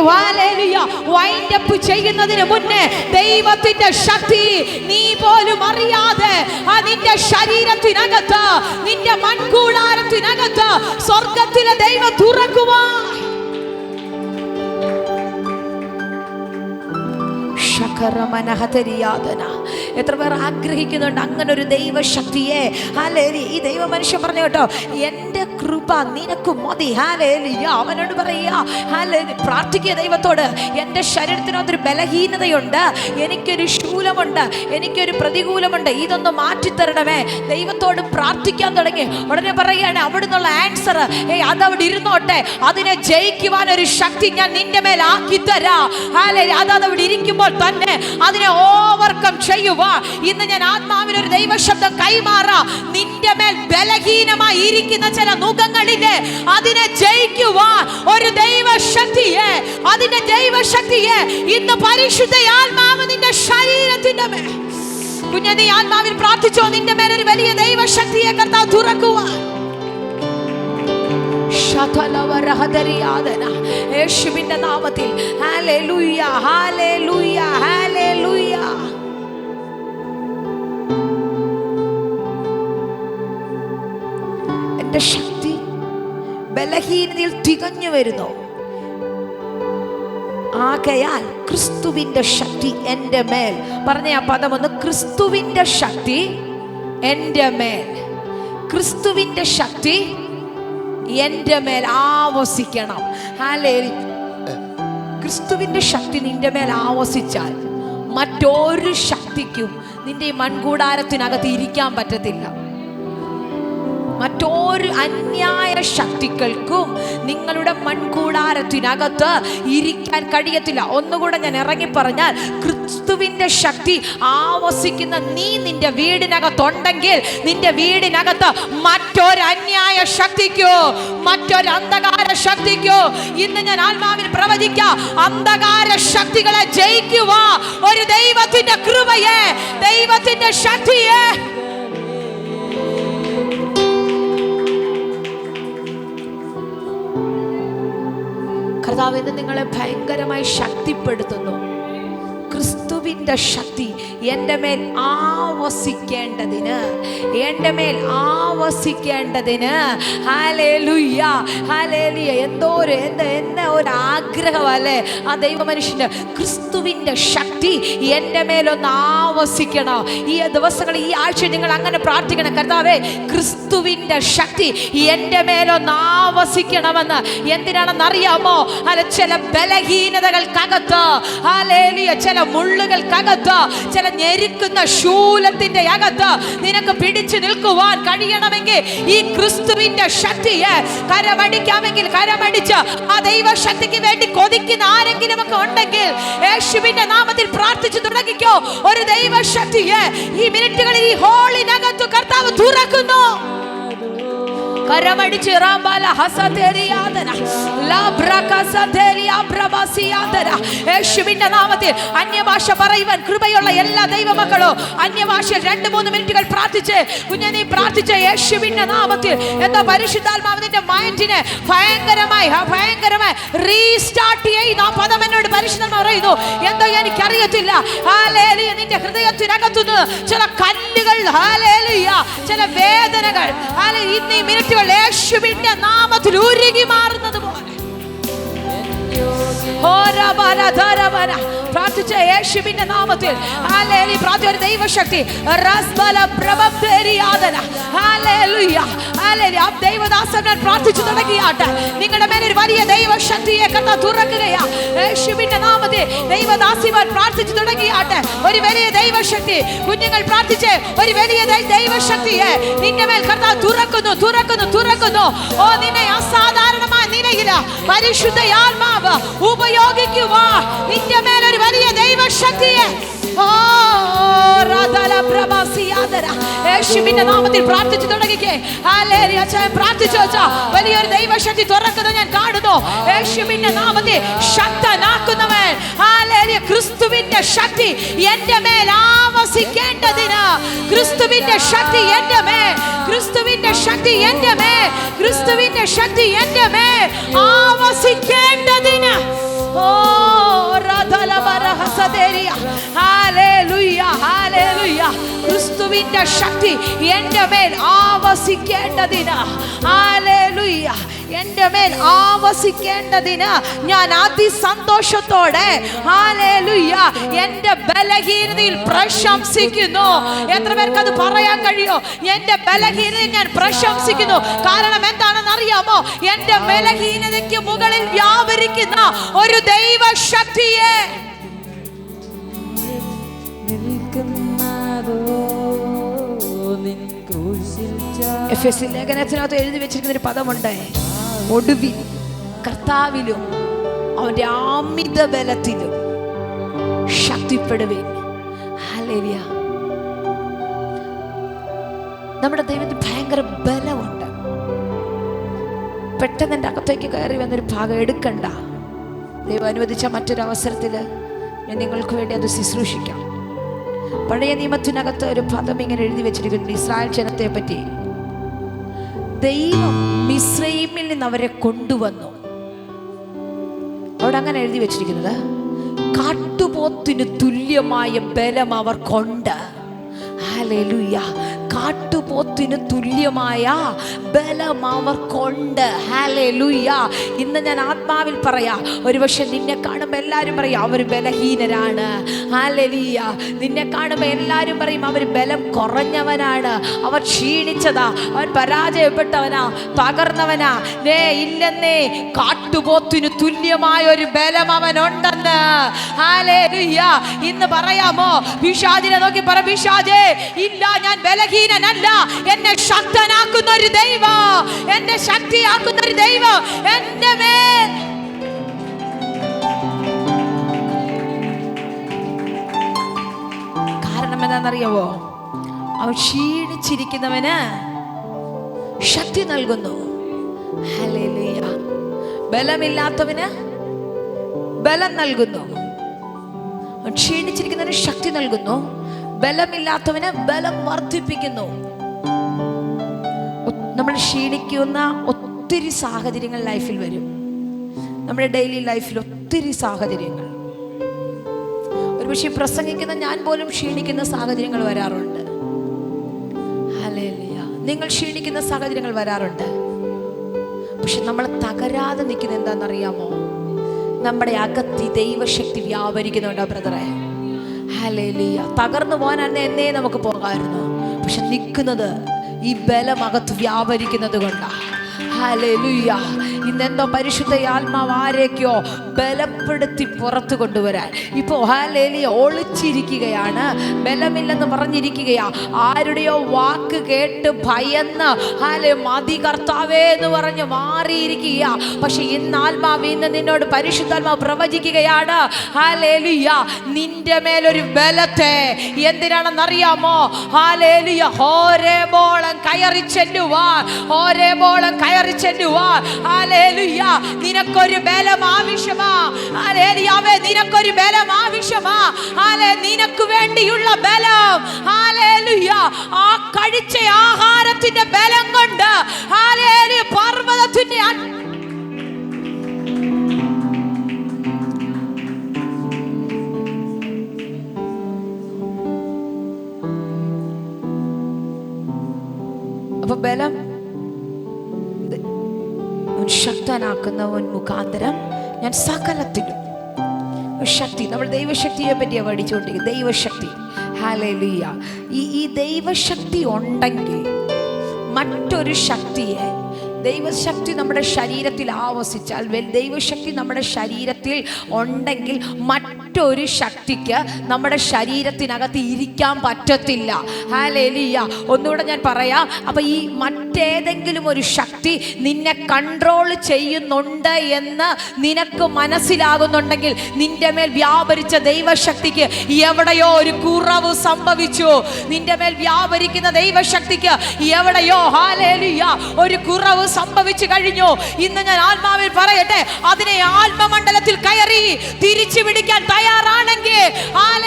വൈൻഡ് അപ്പ് ചെയ്യുന്നതിന് മുന്നേ ദൈവത്തിന്റെ ശക്തി നീ പോലും അറിയാതെ നിന്റെ ശരീരത്തിനകത്ത്, നിന്റെ മൺകൂടാരത്തിനകത്ത് സ്വർഗത്തിലെ ദൈവം തുറക്കുവാ. എത്ര പേർ ആഗ്രഹിക്കുന്നുണ്ട് അങ്ങനെ ഒരു ദൈവശക്തിയെ? ഈ ദൈവ മനുഷ്യൻ പറഞ്ഞു കേട്ടോ, എൻ്റെ കൃപ നിനക്ക് മതി. അവനോട് പറയുക, പ്രാർത്ഥിക്കുക ദൈവത്തോട്, എൻ്റെ ശരീരത്തിനകത്തൊരു ബലഹീനതയുണ്ട്, എനിക്കൊരു ശൂലമുണ്ട്, എനിക്കൊരു പ്രതികൂലമുണ്ട്, ഇതൊന്ന് മാറ്റിത്തരണമേ. ദൈവത്തോട് പ്രാർത്ഥിക്കാൻ തുടങ്ങി. ഉടനെ പറയുകയാണ് അവിടുന്നുള്ള ആൻസർ, അതവിടെ ഇരുന്നോട്ടെ, അതിനെ ജയിക്കുവാൻ ഒരു ശക്തി ഞാൻ നിന്റെ മേൽ ആക്കി തരാം. അതവിടെ ഇരിക്കുമ്പോൾ തന്നെ അതിനെ ഓവർകം ചെയ്യുക. ഇന്ന് ഞാൻ ആത്മാവിൽ ഒരു ദൈവശബ്ദം കൈമാറാം. നിന്റെ മേൽ ബലഹീനമായി ഇരിക്കുന്ന ചില മുഖങ്ങളിലെ അതിനെ ജയിക്കുവാൻ ഒരു ദൈവശക്തിയെ, അതിന്റെ ദൈവശക്തിയെ ഇന്ന് പരിശുദ്ധ ആത്മാവ് നിന്റെ ശരീരത്തിന്റെ മേൽ. കുഞ്ഞെ, നീ ആത്മാവിൽ പ്രാർത്ഥിച്ചോ, നിന്റെ മേൽ ഒരു വലിയ ദൈവശക്തിയെ കർത്താവ് തുറക്കുവാൻ. യേശുവിന്റെ നാമത്തിൽ ഹല്ലേലൂയ, ഹല്ലേലൂയ, ഹല്ലേലൂയ. എന്റെ ശക്തി ബലഹീനതയിൽ തികഞ്ഞു വരുന്നു. ആകയാൽ ക്രിസ്തുവിന്റെ ശക്തി എൻ്റെ മേൽ. പറഞ്ഞ ആ പദം ഒന്ന്, ക്രിസ്തുവിന്റെ ശക്തി എൻ്റെ മേൽ. ക്രിസ്തുവിന്റെ ശക്തി എൻ്റെ മേൽ ആവസിക്കണം. ക്രിസ്തുവിന്റെ ശക്തി നിന്റെ മേൽ ആവസിച്ചാൽ മറ്റൊരു ശക്തിക്കും നിന്റെ ഈ മൺകൂടാരത്തിനകത്ത് ഇരിക്കാൻ പറ്റത്തില്ല. മറ്റൊരു അന്യായ ശക്തികൾക്കും നിങ്ങളുടെ മൺകൂടാരത്തിനകത്ത് ഇരിക്കാൻ കഴിയത്തില്ല. ഒന്നുകൂടെ ഞാൻ ഇറങ്ങി പറഞ്ഞാൽ, ക്രിസ്തുവിന്റെ ശക്തി ആവസിക്കുന്ന നീ നിന്റെ വീടിനകത്തുണ്ടെങ്കിൽ നിന്റെ വീടിനകത്ത് മറ്റൊരു അന്യായ ശക്തിക്കോ മറ്റൊരു അന്ധകാര ശക്തിക്കോ ഇന്ന് ഞാൻ ആത്മാവിൽ പ്രവചിക്കാം, അന്ധകാര ശക്തികളെ ജയിക്കുക ഒരു ദൈവത്തിന്റെ കൃപയെ, ദൈവത്തിന്റെ ശക്തിയെ. കർത്താവ് ഇന്ന് നിങ്ങളെ ഭയങ്കരമായി ശക്തിപ്പെടുത്തുന്നു. ക്രിസ്തുവിന്റെ ശക്തി എൻ്റെ മേൽ ആവസിക്കേണ്ടതിന്, എൻ്റെ മേൽ ആവസിക്കേണ്ടതിന്. Hallelujah, hallelujah. എന്തോ ഒരു ആഗ്രഹമല്ലേ ആ ദൈവ മനുഷ്യന്. ക്രിസ്തുവിന്റെ ശക്തി എൻ്റെ മേലൊന്ന് ആവസിക്കണം. ഈ ദിവസങ്ങളിൽ, ഈ ആഴ്ച നിങ്ങൾ അങ്ങനെ പ്രാർത്ഥിക്കണം, കർത്താവേ ക്രിസ്തുവിന്റെ ശക്തി എൻ്റെ മേലൊന്ന് ആവസിക്കണമെന്ന്. എന്തിനാണെന്ന് അറിയാമോ? ചില ബലഹീനതകൾക്കകത്ത്, ഹല്ലേലൂയ, ചില മുള്ളുകൾക്കകത്ത്, ചില ഞെരുക്കുന്ന ശൂലത്തിന്റെ അകത്ത് നിനക്ക് പിടിച്ചു നിൽക്കുവാൻ കഴിയണമെങ്കിൽ ഈ ക്രിസ്തുവിന്റെ ശക്തിയെ കരമടിക്കാമെങ്കിൽ കരമടിച്ച് ആ ദൈവശക്തിക്ക് വേണ്ടി കൊതിക്കുന്ന ആരെങ്കിലും ഒക്കെ ഉണ്ടെങ്കിൽ യേശുവിന്റെ നാമത്തിൽ പ്രാർത്ഥിച്ചു തുടങ്ങിക്കോ. ഒരു ദൈവശക്തിയെ ഈ മിനിറ്റുകളിൽ ഈ ഹോളിനകത്ത് കർത്താവ് തുറക്കുന്നു. കരമടിച്ച് യേശുവിന്റെ നാമത്തിൽ അന്യഭാഷ പറയുവാൻ കൃപയുള്ള എല്ലാ ദൈവമക്കളോ അന്യഭാഷ 2-3 മിനിറ്റുകൾ പ്രാർത്ഥിച്ച് കുഞ്ഞെ പ്രാർത്ഥിച്ച യേശുവിന്റെ നാമത്തിൽ എന്താ പരിശുദ്ധാത്മാവിന്റെ മൈൻഡിനെ ഭയങ്കരമായി റീസ്റ്റാർട്ട് ചെയ്യുന്ന ആ പദം എന്നോട് പരിശുദ്ധാത്മാവ് പറയുന്നു. എന്തോ എനിക്കറിയത്തില്ല. ഹല്ലേലൂയ. നിന്റെ ഹൃദയത്തിനകത്തുനിന്ന് ചില കല്ലുകൾ, ഹല്ലേലൂയ, ചില വേദനകൾ ഇന്ന് ഈ മിനിറ്റുകൾ യേശുവിന്റെ നാമത്തിൽ ഉരുകി മാറുന്നത് പോലെ പ്രാർത്ഥിച്ച യേശുവിന്റെ നാമത്തിൽ ഒരു ദൈവശക്തി ദൈവദാസങ്ങൾ പ്രാർത്ഥിച്ചു തുടങ്ങിയാട്ടെ. നിങ്ങളുടെ മേലെ ഒരു വലിയ ദൈവശക്തിയെ കർത്താവ് തുറക്കുകയാ. യേശുവിന്റെ നാമത്തിൽ ദൈവദാസിമാർ പ്രാർത്ഥിച്ചു തുടങ്ങിയാട്ടെ. ഒരു വലിയ ദൈവശക്തി കുഞ്ഞുങ്ങൾ പ്രാർത്ഥിച്ച് ഒരു വലിയ ദൈവശക്തിയെ നിന്റെ മേൽ കർത്താവ് തുറക്കുന്നു. ഓ, നിന്നെ അസാധാരണമായ നിലയിൽ പരിശുദ്ധ ആത്മാവ് ഉപയോഗിക്കുക. നിന്റെ മേലൊരു വലിയ ദൈവശക്തിയെ യേശുവിന്റെ നാമത്തിൽ പ്രാർത്ഥിച്ചു തുടങ്ങിക്കേ. ഹല്ലേലൂയ. പ്രാർത്ഥിച്ചു വെച്ചാ വലിയൊരു ദൈവശക്തി തുറക്കുന്നത് ഞാൻ കാണുന്നു. യേശുവിന്റെ നാമത്തിൽ ശക്തനാക്കുന്നവൻ, ഹല്ലേലൂയ, ക്രിസ്തുവിന്റെ ശക്തി എന്റെ മേൽ ആവസിക്കേണ്ടതിന്, ക്രിസ്തുവിന്റെ ശക്തി എന്റെ മേൽ, ക്രിസ്തുവിന്റെ ശക്തി എന്റെ മേൽ, ക്രിസ്തുവിന്റെ ശക്തി എന്റെ മേൽ ആവസിക്കേണ്ടതിന്. ഓ ഹല്ലേലൂയ, ഹല്ലേലൂയ. ക്രിസ്തുവിന്റെ ശക്തി എന്റെ മേൽ ആവസിക്കേണ്ടതിന്, ഹല്ലേലൂയ, എന്റെ മേൽ ആവസിക്കേണ്ടതിന് ഞാൻ അതിസന്തോഷത്തോടെ, ഹല്ലേലൂയ, എന്റെ ബലഹീനതയിൽ പ്രശംസിക്കുന്നു. എത്ര പേർക്ക് അത് പറയാൻ കഴിയോ? എന്റെ ബലഹീനതയിൽ ഞാൻ പ്രശംസിക്കുന്നു. കാരണം എന്താണെന്ന് അറിയാമോ? എന്റെ ബലഹീനതയ്ക്ക് മുകളിൽ വ്യാപരിക്കുന്ന ഒരു ദൈവശക്തിയെ എഫെസ്യ ലേഖനത്തിനകത്ത് എഴുതി വെച്ചിരിക്കുന്ന ഒരു പദമുണ്ട്, ഒടുവിൽ കർത്താവിലും അവന്റെ അമിത ബലത്തിലും ശക്തിപ്പെടുവിൻ. ഹല്ലേലൂയ. നമ്മുടെ ദൈവത്തിന് ഭയങ്കര ബലമുണ്ട്. പെട്ടെന്ന് എൻ്റെ അകത്തേക്ക് കയറി വന്നൊരു ഭാഗം എടുക്കണ്ട. ദൈവം അനുവദിച്ച മറ്റൊരു അവസരത്തിൽ ഞാൻ നിങ്ങൾക്ക് വേണ്ടി അത് ശുശ്രൂഷിക്കാം. പഴയ നിയമത്തിനകത്ത് ഒരു പദം ഇങ്ങനെ എഴുതി വെച്ചിരിക്കുന്നു ഇസ്രായേൽ ജനത്തെ പറ്റി. ദൈവം മിസ്രയീമിൽ നിന്ന് അവരെ കൊണ്ടുവന്നു. അവിടെ അങ്ങനെ എഴുതി വെച്ചിരിക്കുന്നത്, കാട്ടുപോത്തിന് തുല്യമായ ബലം അവർക്കുണ്ട്. ഹല്ലേലൂയ. കാട്ടുപോത്തിന് തുല്യമായ ബലം അവർക്കുണ്ട്. ഹല്ലേലൂയ. ഇന്ന് ഞാൻ ആത്മാവിൽ പറയാം, ഒരുപക്ഷെ നിന്നെ കാണുമ്പോൾ എല്ലാവരും പറയും അവർ ബലഹീനരാണ്. ഹല്ലേലൂയ. നിന്നെ കാണുമ്പോൾ എല്ലാവരും പറയും അവർ ബലം കുറഞ്ഞവനാണ്, അവർ ക്ഷീണിച്ചതാ, അവൻ പരാജയപ്പെട്ടവനാ, തകർന്നവനാ. ഇല്ലെന്നേ, കാട്ടുപോത്തിന് തുല്യമായ ഒരു ബലം അവനുണ്ടെന്ന്. ഹല്ലേലൂയ. ഇന്ന് പറയാമോ? പിശാചിനെ നോക്കി പറ, പിശാചേ, ഇല്ല, ഞാൻ ബലഹീനനല്ല, എന്നെ ശക്തനാക്കുന്ന ഒരു ദൈവം, എന്നെ ശക്തിയാക്കുന്ന ഒരു ദൈവം എന്റെ മേൽ. കാരണം എന്താണെന്നറിയാവോ? അവൻ ക്ഷീണിച്ചിരിക്കുന്നവന് ശക്തി നൽകുന്നു. ഹല്ലേലൂയ. ബലമില്ലാത്തവന് ബലം നൽകുന്നു. അവൻ ക്ഷീണിച്ചിരിക്കുന്നവന് ശക്തി നൽകുന്നു, ബലമില്ലാത്തവന് ബലം വർദ്ധിപ്പിക്കുന്നു. നമ്മൾ ക്ഷീണിക്കുന്ന ഒത്തിരി സാഹചര്യങ്ങൾ ലൈഫിൽ വരും. നമ്മുടെ ഡെയിലി ലൈഫിൽ ഒത്തിരി സാഹചര്യങ്ങൾ, ഒരുപക്ഷെ പ്രസംഗിക്കുന്ന ഞാൻ പോലും ക്ഷീണിക്കുന്ന സാഹചര്യങ്ങൾ വരാറുണ്ട്. ഹല്ലേലൂയ. നിങ്ങൾ ക്ഷീണിക്കുന്ന സാഹചര്യങ്ങൾ വരാറുണ്ട്. പക്ഷെ നമ്മൾ തകരാതെ നിൽക്കുന്നത് എന്താണെന്നറിയാമോ? നമ്മുടെ അകത്ത് ദൈവശക്തി വ്യാപരിക്കുന്നുണ്ടോ ബ്രദറെ? ഹല്ലേലൂയ. തകർന്നു പോകാൻ എന്നേ നമുക്ക് പോകാമായിരുന്നു. പക്ഷെ നിൽക്കുന്നത് ഈ ബലം അകത്ത് വ്യാപരിക്കുന്നത് കൊണ്ടാണ്. ഹല്ലേലൂയ. ഇന്നെന്തോ പരിശുദ്ധ ആത്മാവ് ആരെയൊക്കെയോ ബലപ്പെടുത്തി പുറത്തു കൊണ്ടുവരാൻ ഇപ്പോൾ ഹല്ലേലൂയ ഒളിച്ചിരിക്കുകയാണ്. ബലമില്ലെന്ന് പറഞ്ഞിരിക്കുകയാ. ആരുടെയോ വാക്ക് കേട്ട് ഭയന്ന് മതി കർത്താവേ എന്ന് പറഞ്ഞ് മാറിയിരിക്കുക. പക്ഷെ ഇന്ന് ആത്മാവ്, ഇന്ന് നിന്നോട് പരിശുദ്ധാത്മാവ് പ്രവചിക്കുകയാണ്, ഹല്ലേലൂയ, നിന്റെ മേലൊരു ബലത്തെ. എന്തിനാണെന്നറിയാമോ? ഹല്ലേലൂയ. ഹോരേബോളം കയറി ചെല്ലുവാൻ, ഹോരേബോളം കയറി ചെല്ലുവാൻ. ഹല്ലേലൂയ. നിനക്കൊരു ബലം ആവശ്യമാ. ഹല്ലേലൂയ. നിനക്കൊരു ബലം ആവശ്യമാ. നിനക്ക് വേണ്ടിയുള്ള ബലം. ഹല്ലേലൂയ. ആ കഴിച്ച ആഹാരത്തിന്റെ ബലം കൊണ്ട് ഹല്ലേലൂയ പർവ്വതത്തിന്റെ അപ്പൊ ബലം ശക്തനാക്കുന്നവൻ മുഖാന്തരം ഞാൻ സകലത്തിലും ശക്തി. നമ്മൾ ദൈവശക്തിയെ പറ്റിയാണ് പഠിച്ചുകൊണ്ടിരിക്കുന്നത്. ദൈവശക്തി. ഹല്ലേലൂയ. ഈ ദൈവശക്തി ഉണ്ടെങ്കിൽ മറ്റൊരു ശക്തിയെ, ദൈവശക്തി നമ്മുടെ ശരീരത്തിൽ ആവസിച്ചാൽ, ദൈവശക്തി നമ്മുടെ ശരീരത്തിൽ ഉണ്ടെങ്കിൽ മറ്റൊരു മറ്റൊരു ശക്തിക്ക് നമ്മുടെ ശരീരത്തിനകത്ത് ഇരിക്കാൻ പറ്റത്തില്ല. ഹല്ലേലൂയ. ഒന്നുകൂടെ ഞാൻ പറയാം. അപ്പൊ ഈ മറ്റേതെങ്കിലും ഒരു ശക്തി നിന്നെ കൺട്രോൾ ചെയ്യുന്നുണ്ട് എന്ന് നിനക്ക് മനസ്സിലാകുന്നുണ്ടെങ്കിൽ നിന്റെ മേൽ വ്യാപരിച്ച ദൈവശക്തിക്ക് എവിടെയോ ഒരു കുറവ് സംഭവിച്ചു. നിന്റെ മേൽ വ്യാപരിക്കുന്ന ദൈവശക്തിക്ക് എവിടെയോ ഹല്ലേലൂയ ഒരു കുറവ് സംഭവിച്ചു കഴിഞ്ഞു. ഇന്ന് ഞാൻ ആത്മാവിൽ പറയട്ടെ, അതിനെ ആത്മമണ്ഡലത്തിൽ കയറി തിരിച്ചു പിടിക്കാൻ തയ്യാറാണെങ്കിൽ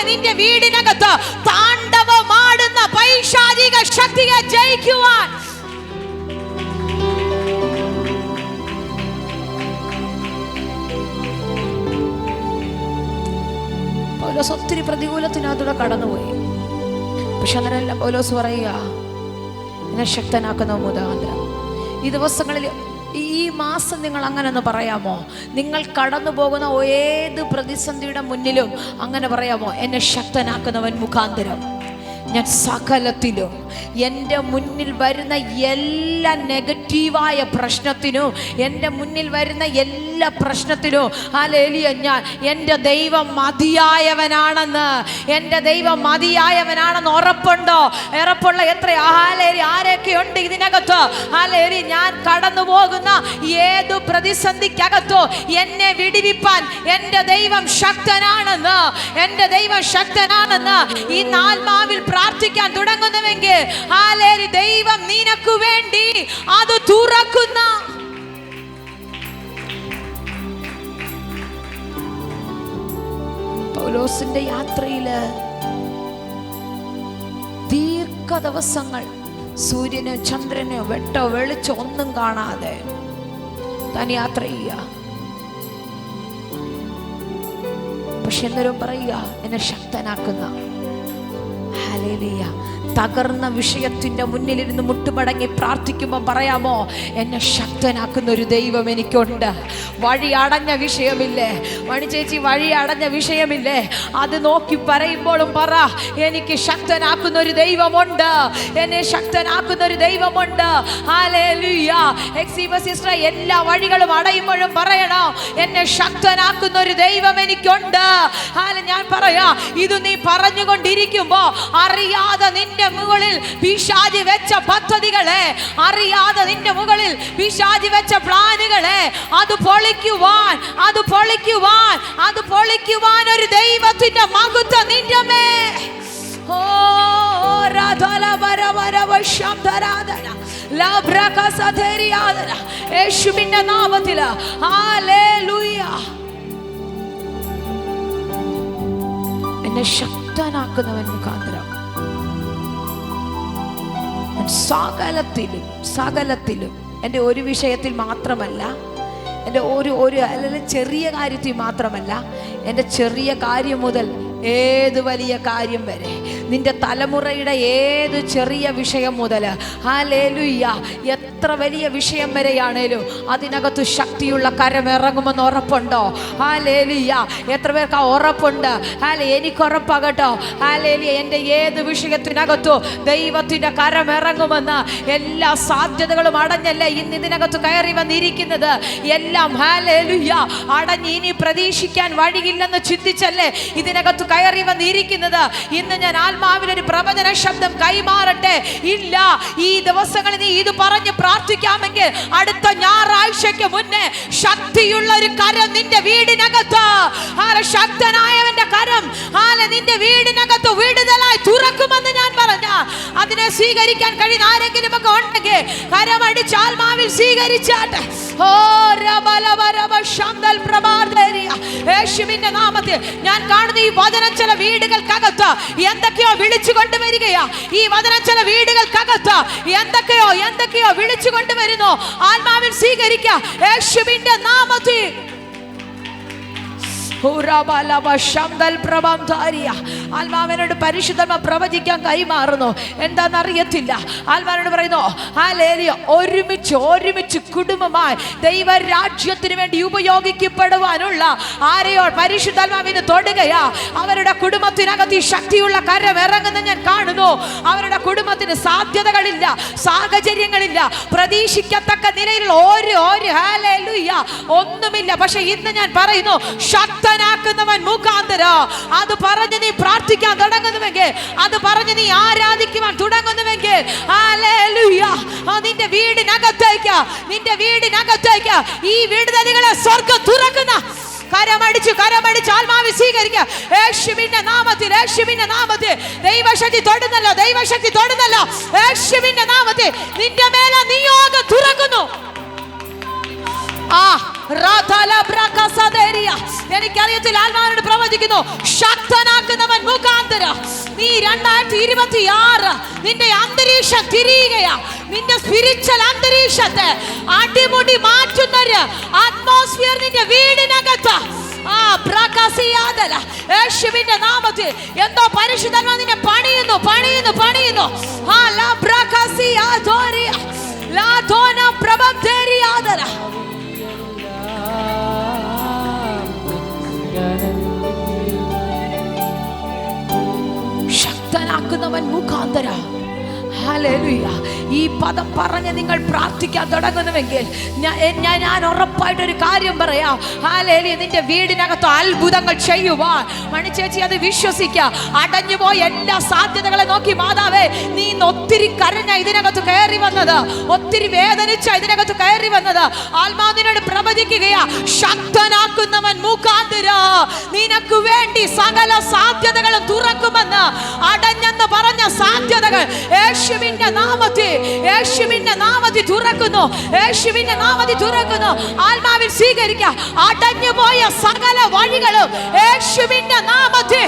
നിന്റെ വീടിനകത്ത് താണ്ഡവമാടുന്ന പൈശാചിക ശക്തിയെ ജയിക്കുവാൻ പൗലോസ് ഒത്തിരി പ്രതികൂലത്തിനകത്തൂടെ കടന്നുപോയി. പക്ഷെ അന്നേരമെല്ലാം പൗലോസ് പറയുക, എന്നെ ശക്തനാക്കുന്ന മുഖാന്തരം. ഈ ദിവസങ്ങളിൽ ഈ മാസം നിങ്ങൾ അങ്ങനെ ഒന്ന് പറയാമോ? നിങ്ങൾ കടന്നു പോകുന്ന ഏത് പ്രതിസന്ധിയുടെ മുന്നിലും അങ്ങനെ പറയാമോ? എന്നെ ശക്തനാക്കുന്നവൻ മുഖാന്തരം ഞാൻ സകലത്തിലും എൻ്റെ മുന്നിൽ വരുന്ന എല്ലാ നെഗറ്റീവായ പ്രശ്നത്തിനും, എൻ്റെ മുന്നിൽ വരുന്ന എല്ലാ പ്രശ്നത്തിനും ഹല്ലേലൂയ, ഞാൻ എൻ്റെ ദൈവം മതിയായവനാണെന്ന്, എൻ്റെ ദൈവം മതിയായവനാണെന്ന് ഉറപ്പുണ്ടോ? ഉറപ്പുള്ള എത്ര ഹല്ലേലൂയ ആരൊക്കെ ഉണ്ട് ഇതിനകത്ത്? ഹല്ലേലൂയ. ഞാൻ കടന്നു പോകുന്ന ഏതു പ്രതിസന്ധിക്കകത്തോ എന്നെ വിടിവിപ്പാൻ എൻ്റെ ദൈവം ശക്തനാണെന്ന്, എൻ്റെ ദൈവം ശക്തനാണെന്ന് ഈ ആത്മാവിൽ പ്രാർത്ഥിക്കാൻ തുടങ്ങുന്നുവെങ്കിൽ ഹല്ലേലൂയ, ദൈവം നിനക്ക് വേണ്ടി അത് തുറക്കുന്ന പൗലോസിന്റെ യാത്രയില് ദീർഘ ദിവസങ്ങൾ സൂര്യനോ ചന്ദ്രനോ വെട്ടോ വെളിച്ചോ ഒന്നും കാണാതെ താൻ യാത്ര ചെയ്യുക. പക്ഷെ എന്നൊരു പറയുക, എന്നെ ശക്തനാക്കുന്ന ഹല്ലേലൂയ. തകർന്ന വിഷയത്തിന്റെ മുന്നിലിരുന്ന് മുട്ടുമടങ്ങി പ്രാർത്ഥിക്കുമ്പോൾ പറയാമോ, എന്നെ ശക്തനാക്കുന്ന ഒരു ദൈവം എനിക്കുണ്ട്. വഴി അടഞ്ഞ വിഷയമില്ലേ മണി ചേച്ചി, വഴി അടഞ്ഞ വിഷയമില്ലേ? അത് നോക്കി പറയുമ്പോഴും പറ, എനിക്ക് ശക്തനാക്കുന്ന ഒരു ദൈവമുണ്ട്, എന്നെ ശക്തനാക്കുന്ന ഒരു ദൈവമുണ്ട്. ഹല്ലേലൂയ. എക്സീമ സിസ്റ്റർ, എല്ലാ വഴികളും അടയുമ്പോഴും പറയണോ, എന്നെ ശക്തനാക്കുന്ന ഒരു ദൈവം എനിക്കുണ്ട്. ഞാൻ പറയാ, ഇത് നീ പറഞ്ഞുകൊണ്ടിരിക്കുമ്പോ അറിയാതെ നിന്റെ മുകളിൽ പിശാചി വെച്ച പദ്ധതികളെ, അറിയാതെ നിന്റെ മുകളിൽ പിശാചി വെച്ച പ്ലാനുകളെ അത് പൊളിക്കുവാൻ ഒരു ദൈവത്തിന്റെ മഹത്വം നിന്റെ മേൽ. ഓ യേശുവിന്റെ നാമത്തില് ഹല്ലേലൂയ. എന്നെ ശക്തനാക്കുന്നവൻ മുഖാന്തരം സകലത്തിലും എൻ്റെ ഒരു വിഷയത്തിൽ മാത്രമല്ല, എൻ്റെ അല്ലെങ്കിൽ ചെറിയ കാര്യത്തിൽ മാത്രമല്ല, എൻ്റെ ചെറിയ കാര്യം മുതൽ ഏത് വലിയ കാര്യം വരെ, നിന്റെ തലമുറയുടെ ഏത് ചെറിയ വിഷയം മുതൽ ഹല്ലേലൂയ എത്ര വലിയ വിഷയം വരെയാണേലും അതിനകത്ത് ശക്തിയുള്ള കരം ഇറങ്ങുമെന്ന് ഉറപ്പുണ്ടോ? ഹല്ലേലൂയ. എത്ര പേർക്ക് ആ ഉറപ്പുണ്ട്? എനിക്ക് ഉറപ്പാകട്ടോ. ഹല്ലേലൂയ. എൻ്റെ ഏത് വിഷയത്തിനകത്തോ ദൈവത്തിൻ്റെ കരം ഇറങ്ങുമെന്ന്. എല്ലാ സാധ്യതകളും അടഞ്ഞല്ലേ ഇന്ന് ഇതിനകത്ത് കയറി വന്നിരിക്കുന്നത്. എല്ലാം ഹല്ലേലൂയ അടഞ്ഞ് ഇനി പ്രതീക്ഷിക്കാൻ വഴിയില്ലെന്ന് ചിന്തിച്ചല്ലേ ഇതിനകത്ത് കയറി വന്നിരിക്കുന്നത്. ഇന്ന് ഞാൻ ആത്മാവിലൊരു പ്രവചന ശബ്ദം കൈമാറട്ടെ. ഇല്ല, ഈ ദിവസങ്ങളിൽ നീ ഇത് പറഞ്ഞ് പ്രാർത്ഥിക്കാമെങ്കിൽ അടുത്ത ഞായറാഴ്ചയ്ക്ക് മുന്നേ ശക്തിയുള്ള ഒരു കരം നിന്റെ വീടിനകത്ത്, ശക്തനായവന്റെ കരം നിന്റെ വീടിനകത്ത് വിടുതലായി തുറക്കുമെന്ന് ഞാൻ പറഞ്ഞ അതിനെ സ്വീകരിക്കാൻ കഴിയുന്ന ആരെങ്കിലും ഒക്കെ ഉണ്ടെങ്കിൽ കരമടിച്ച് ആത്മാവിൽ സ്വീകരിച്ചാട്ടെ. യേശുവിന്റെ നാമത്തിൽ ഞാൻ കാണുന്ന ഈ വചനം ചില വീടുകൾക്കകത്ത് എന്തൊക്കെയോ വിളിച്ചു കൊണ്ടുവരികയാ. ഈ വചനം ചില വീടുകൾക്കകത്ത് എന്തൊക്കെയോ വിളിച്ചു കൊണ്ടുവരുന്നു. ആത്മാവിൽ സ്വീകരിക്കുക യേശുവിന്റെ നാമത്തിൽ. ആത്മാവിനോട് പരിശുദ്ധമ പ്രവചിക്കാൻ കൈമാറുന്നു. എന്താണെന്നറിയത്തില്ല. ആത്മാവിനോട് പറയുന്നു ഹല്ലേലൂയ, ഒരുമിച്ച് കുടുംബമായി ദൈവരാജ്യത്തിന് വേണ്ടി ഉപയോഗിക്കപ്പെടുവാനുള്ള ആരെയോ പരിശുദ്ധാത്മാവിന് തൊടുകയാ. അവരുടെ കുടുംബത്തിനകത്ത് ഈ ശക്തിയുള്ള കരം ഇറങ്ങുന്ന ഞാൻ കാണുന്നു. അവരുടെ കുടുംബത്തിന് സാധ്യതകളില്ല, സാഹചര്യങ്ങളില്ല, പ്രതീക്ഷിക്കത്തക്ക നിലയിലുള്ള ഒരു ഹല്ലേലൂയ ഒന്നുമില്ല. പക്ഷെ ഇന്ന് ഞാൻ പറയുന്നു, ശക്ത ശക്തനാക്കുന്നവൻ മുഖാന്തരം അത് പറഞ്ഞ് നീ പ്രാർത്ഥിക്കാൻ തുടങ്ങുന്നുവെങ്കിൽ, അത് പറഞ്ഞ് നീ ആരാധിക്കുവാൻ തുടങ്ങുന്നുവെങ്കിൽ, ഹല്ലേലൂയ, നിന്റെ വീടിനകത്തേക്ക് ഈ വിടുതലുകളെ സ്വർഗ്ഗം തുറക്കുന്ന കരമടിച്ച് ആത്മാവിൽ സ്വീകരിക്കുക. യേശുവിന്റെ നാമത്തിൽ ദൈവശക്തി തൊടുന്നല്ലോ, യേശുവിന്റെ നാമത്തിൽ നിന്റെ മേലെ നിയോഗം തുറക്കുന്നു. എനിക്കറിയത്തില്ല, ആത്മാവിനോട് പ്രവചിക്കുന്നു, ശക്തനാക്കുന്നവൻ മുഖാന്തരം നീ 2026 നിന്റെ അന്തരീക്ഷം തിരിയുകയാ. നിന്റെ സ്പിരിച്വൽ അന്തരീക്ഷത്തെ അടിമുടി മാറ്റുന്നൊരു അറ്റ്മോസ്ഫിയർ നിന്റെ വീടിനകത്ത് യേശുവിന്റെ നാമത്തിൽ എന്തോ പരിശുദ്ധാത്മാവ് നിന്നെ പണിയുന്നു. ശക്തനാക്കുന്നവൻ മുഖാന്തര. ഹല്ലേലൂയ. ഈ പദം പറഞ്ഞ് നിങ്ങൾ പ്രാർത്ഥിക്കാൻ തുടങ്ങുന്നുവെങ്കിൽ ഞാൻ ഉറപ്പായിട്ടൊരു കാര്യം പറയാം. ഹല്ലേലൂയ. നിന്റെ വീടിനകത്ത് അത്ഭുതങ്ങൾ ചെയ്യുവാൻ മണിച്ചേച്ചി അത് വിശ്വസിക്കുക. അടഞ്ഞുപോയ എല്ലാ സാധ്യതകളെ നോക്കി മാതാവേ, നീ ഒത്തിരി കരഞ്ഞ ഇതിനകത്ത് കയറി വന്നത്, ഒത്തിരി വേദനിച്ച ഇതിനകത്ത് കയറി വന്നത്, ആത്മാവിനോട് പ്രവചിക്കുകയാ, ശക്തനാക്കുന്നവൻ മുഖാന്തര നിനക്ക് വേണ്ടി സകല സാധ്യതകളും തുറക്കുമെന്ന്. അടഞ്ഞെന്ന് പറഞ്ഞ സാധ്യതകൾ യേശുവിന്റെ നാമത്തിൽ തുറക്കുന്നു. ആത്മാവിൽ സ്വീകരിക്കുക. അടഞ്ഞുപോയ സകല വഴികളും യേശുവിന്റെ നാമത്തിൽ.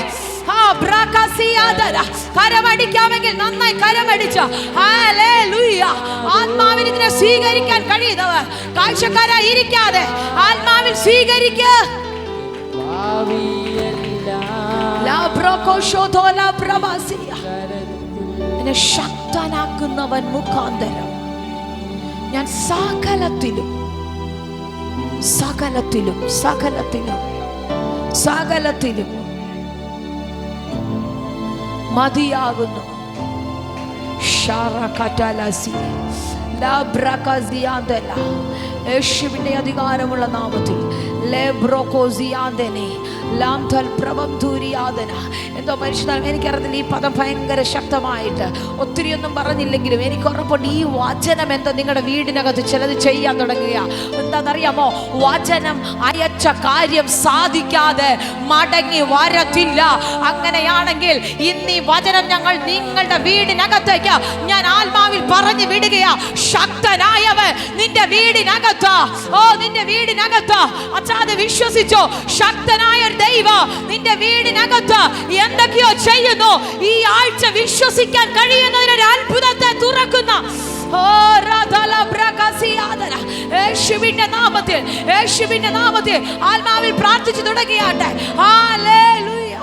കരമടിക്കാമെങ്കിൽ നന്നായി കരമടിച്ച. ഹല്ലേലൂയ. ആത്മാവിൽ ഇതിനെ സ്വീകരിക്കാൻ കഴിയുന്നവർ കാഴ്ചക്കാരായി ഇരിക്കാതെ ആത്മാവിൽ സ്വീകരിക്കുക. ശക്തനാക്കുന്നവൻ മുഖാന്തരം ഞാൻ സകലത്തിലും മതിയാകുന്നു. യേശുവിന്റെ അധികാരമുള്ള നാമത്തിൽ എന്തോ പരിശുദ്ധാത്മാവ്, എനിക്കറിയത്തില്ല, ഈ പദം ഭയങ്കര ശക്തമായിട്ട് ഒത്തിരിയൊന്നും പറഞ്ഞില്ലെങ്കിലും എനിക്ക് ഉറപ്പുണ്ട് ഈ വചനം എന്തോ നിങ്ങളുടെ വീടിനകത്ത് ചിലത് ചെയ്യാൻ തുടങ്ങുക. എന്താണെന്നറിയാമോ? വചനം അയച്ച കാര്യം സാധിക്കാതെ മടങ്ങി വരത്തില്ല. അങ്ങനെയാണെങ്കിൽ ഇന്ന് ഈ വചനം ഞങ്ങൾ നിങ്ങളുടെ വീടിനകത്തേക്ക് ഞാൻ ആത്മാവിൽ പറഞ്ഞു വിടുകയാ. ശക്തനായവൻ നിന്റെ വീടിനകത്ത്, അച്ഛാതെ വിശ്വസിച്ചോ, ശക്തനായ ദൈവം നിന്റെ വീടിനകത്ത് എന്തൊക്കെയോ ചെയ്യുന്നു. ഈ ആഴ്ച വിശ്വസിക്കാൻ കഴിയുന്നതിനൊരു അത്ഭുതത്തെ തുറക്കുന്ന യേശുവിന്റെ നാമത്തിൽ ആത്മാവിൽ പ്രാർത്ഥിച്ചു തുടങ്ങിയാട്ടെ. ഹല്ലേലൂയ.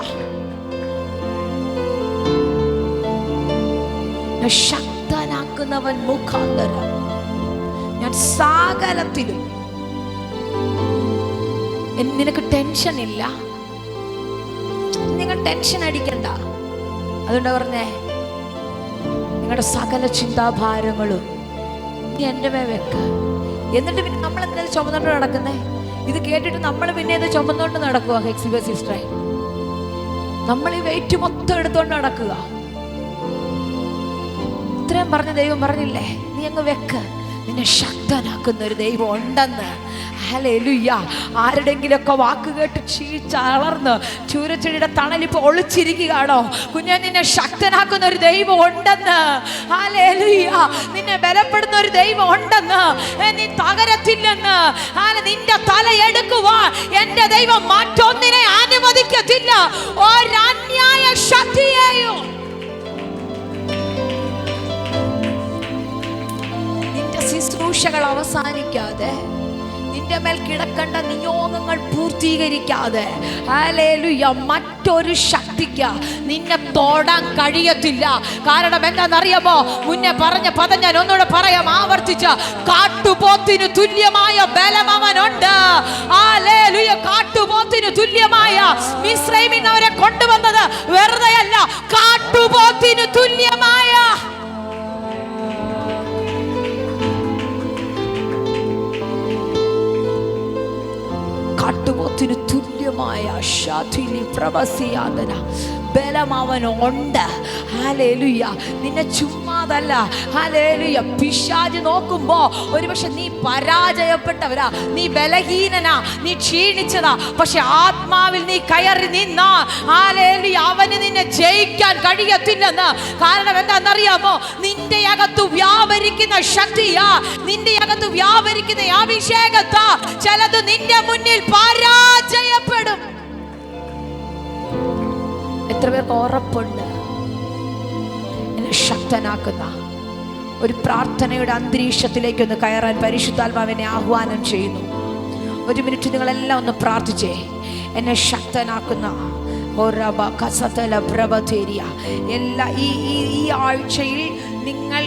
ശക്തനാക്കുന്നവൻ മുഖാന്തരം ഞാൻ സകലത്തിലും. നിനക്ക് ടെൻഷൻ ഇല്ല, നിങ്ങൾ ടെൻഷൻ അടിക്കണ്ട. അതുകൊണ്ട് പറഞ്ഞേ, നിങ്ങളുടെ സകല ചിന്താഭാരങ്ങളും നീ എൻ്റെ മേ വെക്ക. എന്നിട്ട് പിന്നെ നമ്മളെന്താ ചുമന്നോണ്ട് നടക്കുന്നേ? ഇത് കേട്ടിട്ട് നമ്മൾ പിന്നെ ഇത് ചുമന്നോണ്ട് നടക്കുക. സിസ്റ്ററെ, നമ്മൾ ഈ വെയിറ്റ് മൊത്തം എടുത്തോണ്ട് നടക്കുക. ഇത്രയും പറഞ്ഞ ദൈവം പറഞ്ഞില്ലേ, നീ അങ്ങ് വെക്ക്. നിന്നെ ശക്തനാക്കുന്ന ഒരു ദൈവം ഉണ്ടെന്ന്. ഹല്ലേലൂയ. ആരുടെങ്കിലൊക്കെ വാക്ക് കേട്ട് ക്ഷീണിച്ചളർന്ന് ചൂരച്ചെടിയുടെ തണലിപ്പോ ഒളിച്ചിരിക്കുകയാണോ? കുഞ്ഞെ, നിന്നെ ശക്തനാക്കുന്ന ഒരു ദൈവം ഉണ്ടെന്ന്. ഹല്ലേലൂയ. നിന്നെ ബലപ്പെടുന്ന ഒരു ദൈവം ഉണ്ടെന്ന്. നീ തകരത്തില്ലെന്ന്. നിന്റെ തല എടുക്കുവാൻ എന്റെ ദൈവം മറ്റൊന്നിനെ അനുവദിക്കത്തില്ല. ഒരന്യായ ശക്തിയെയോ ശുശ്രൂഷകൾ അവസാനിക്കാതെ, നിന്റെ മേൽ കിടക്കേണ്ട നിയോഗങ്ങൾ പൂർത്തീകരിക്കാതെ, ഹല്ലേലൂയ, മറ്റൊരു ശക്തിക്ക് നിന്നെ തൊടാൻ കഴിയത്തില്ല. കാരണം എന്താണെന്നറിയാമോ? മുന്നേ പറഞ്ഞ പദം ഞാൻ ഒന്നുകൂടെ പറയാം, ആവർത്തിച്ച്. കാട്ടുപോത്തിന് തുല്യമായ ബലം അവനുണ്ട്. ഹല്ലേലൂയ. കാട്ടുപോത്തിന് തുല്യമായ മിസ്രൈമിൽ അവരെ കൊണ്ടുവന്നത് വെറുതെയല്ല. കാട്ടുപോത്തിന് തുല്യമായ കാട്ടുപോത്തിന് തുല്യ അതുല്യമായ ശാഠ്യലി പ്രവസിയാതന ബലം അവനുണ്ട്. ഹല്ലേലൂയ. നിന്നെ ചുമ്മാതല്ല. ഹല്ലേലൂയ. പിശാച് നോക്കുമ്പോ ഒരുപക്ഷെ നീ പരാജയപ്പെട്ടവരാ, നീ ബലഹീനനാ, നീ ക്ഷീണിച്ചതാ. പക്ഷെ ആത്മാവിൽ നീ കയറി നിന്നാ ഹല്ലേലൂയ അവന് നിന്നെ ജയിക്കാൻ കഴിയത്തില്ലെന്ന്. കാരണം എന്താണെന്നറിയാമോ? നിന്റെ അകത്ത് വ്യാപരിക്കുന്ന ശക്തിയാ, നിന്റെ അകത്ത് വ്യാപരിക്കുന്ന അഭിഷേകത്താ ചിലത് നിന്റെ മുന്നിൽ പരാജയപ്പെടും. എത്ര പേർക്ക് ഉറപ്പുണ്ട്? എന്നെ ശക്തനാക്കുന്ന ഒരു പ്രാർത്ഥനയുടെ അന്തരീക്ഷത്തിലേക്ക് ഒന്ന് കയറാൻ പരിശുദ്ധാത്മാവിനെ ആഹ്വാനം ചെയ്യുന്നു. ഒരു മിനിറ്റ് നിങ്ങളെല്ലാം ഒന്ന് പ്രാർത്ഥിച്ചേ. എന്നെ ശക്തനാക്കുന്ന എല്ലാ ഈ ആഴ്ചയിൽ നിങ്ങൾ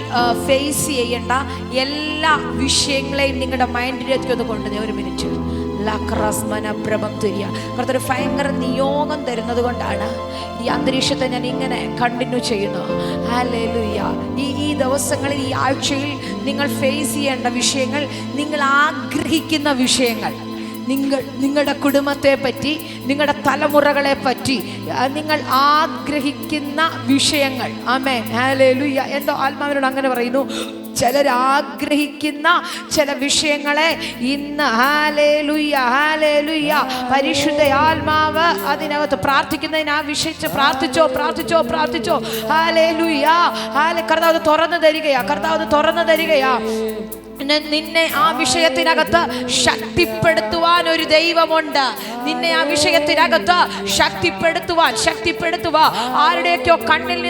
ഫേസ് ചെയ്യേണ്ട എല്ലാ വിഷയങ്ങളെയും നിങ്ങളുടെ മൈൻഡിലേക്ക് ഒന്ന് കൊണ്ടുവന്നേ. ഒരു മിനിറ്റ്. കർത്താവ് ഭയങ്കര നിയോഗം തരുന്നത് കൊണ്ടാണ് ഈ അന്തരീക്ഷത്തെ ഞാൻ ഇങ്ങനെ കണ്ടിന്യൂ ചെയ്യുന്നു. ഹല്ലേലൂയ. ഈ ദിവസങ്ങളിൽ, ഈ ആഴ്ചയിൽ നിങ്ങൾ ഫേസ് ചെയ്യേണ്ട വിഷയങ്ങൾ, നിങ്ങൾ ആഗ്രഹിക്കുന്ന വിഷയങ്ങൾ, നിങ്ങളുടെ കുടുംബത്തെ പറ്റി, നിങ്ങളുടെ തലമുറകളെ പറ്റി നിങ്ങൾ ആഗ്രഹിക്കുന്ന വിഷയങ്ങൾ. ആമേൻ. ഹല്ലേലൂയ. എന്തോ ആത്മാവിനോട് അങ്ങനെ പറയുന്നു. ചിലർ ആഗ്രഹിക്കുന്ന ചില വിഷയങ്ങളെ ഇന്ന് ഹല്ലേലൂയ ഹല്ലേലൂയ പരിശുദ്ധ ആത്മാവ് അതിനകത്ത് പ്രാർത്ഥിക്കുന്നതിന് ആ വിഷയിച്ച് പ്രാർത്ഥിച്ചോ. ഹല്ലേലൂയ. കർത്താവ് തുറന്നു തരികയാ. നിന്നെ ആ വിഷയത്തിനകത്ത് ശക്തിപ്പെടുത്തുവാൻ ഒരു ദൈവമുണ്ട്. നിന്നെ ആ വിഷയത്തിനകത്ത് ശക്തിപ്പെടുത്തുവാൻ ആരുടെയൊക്കെയോ കണ്ണിൽ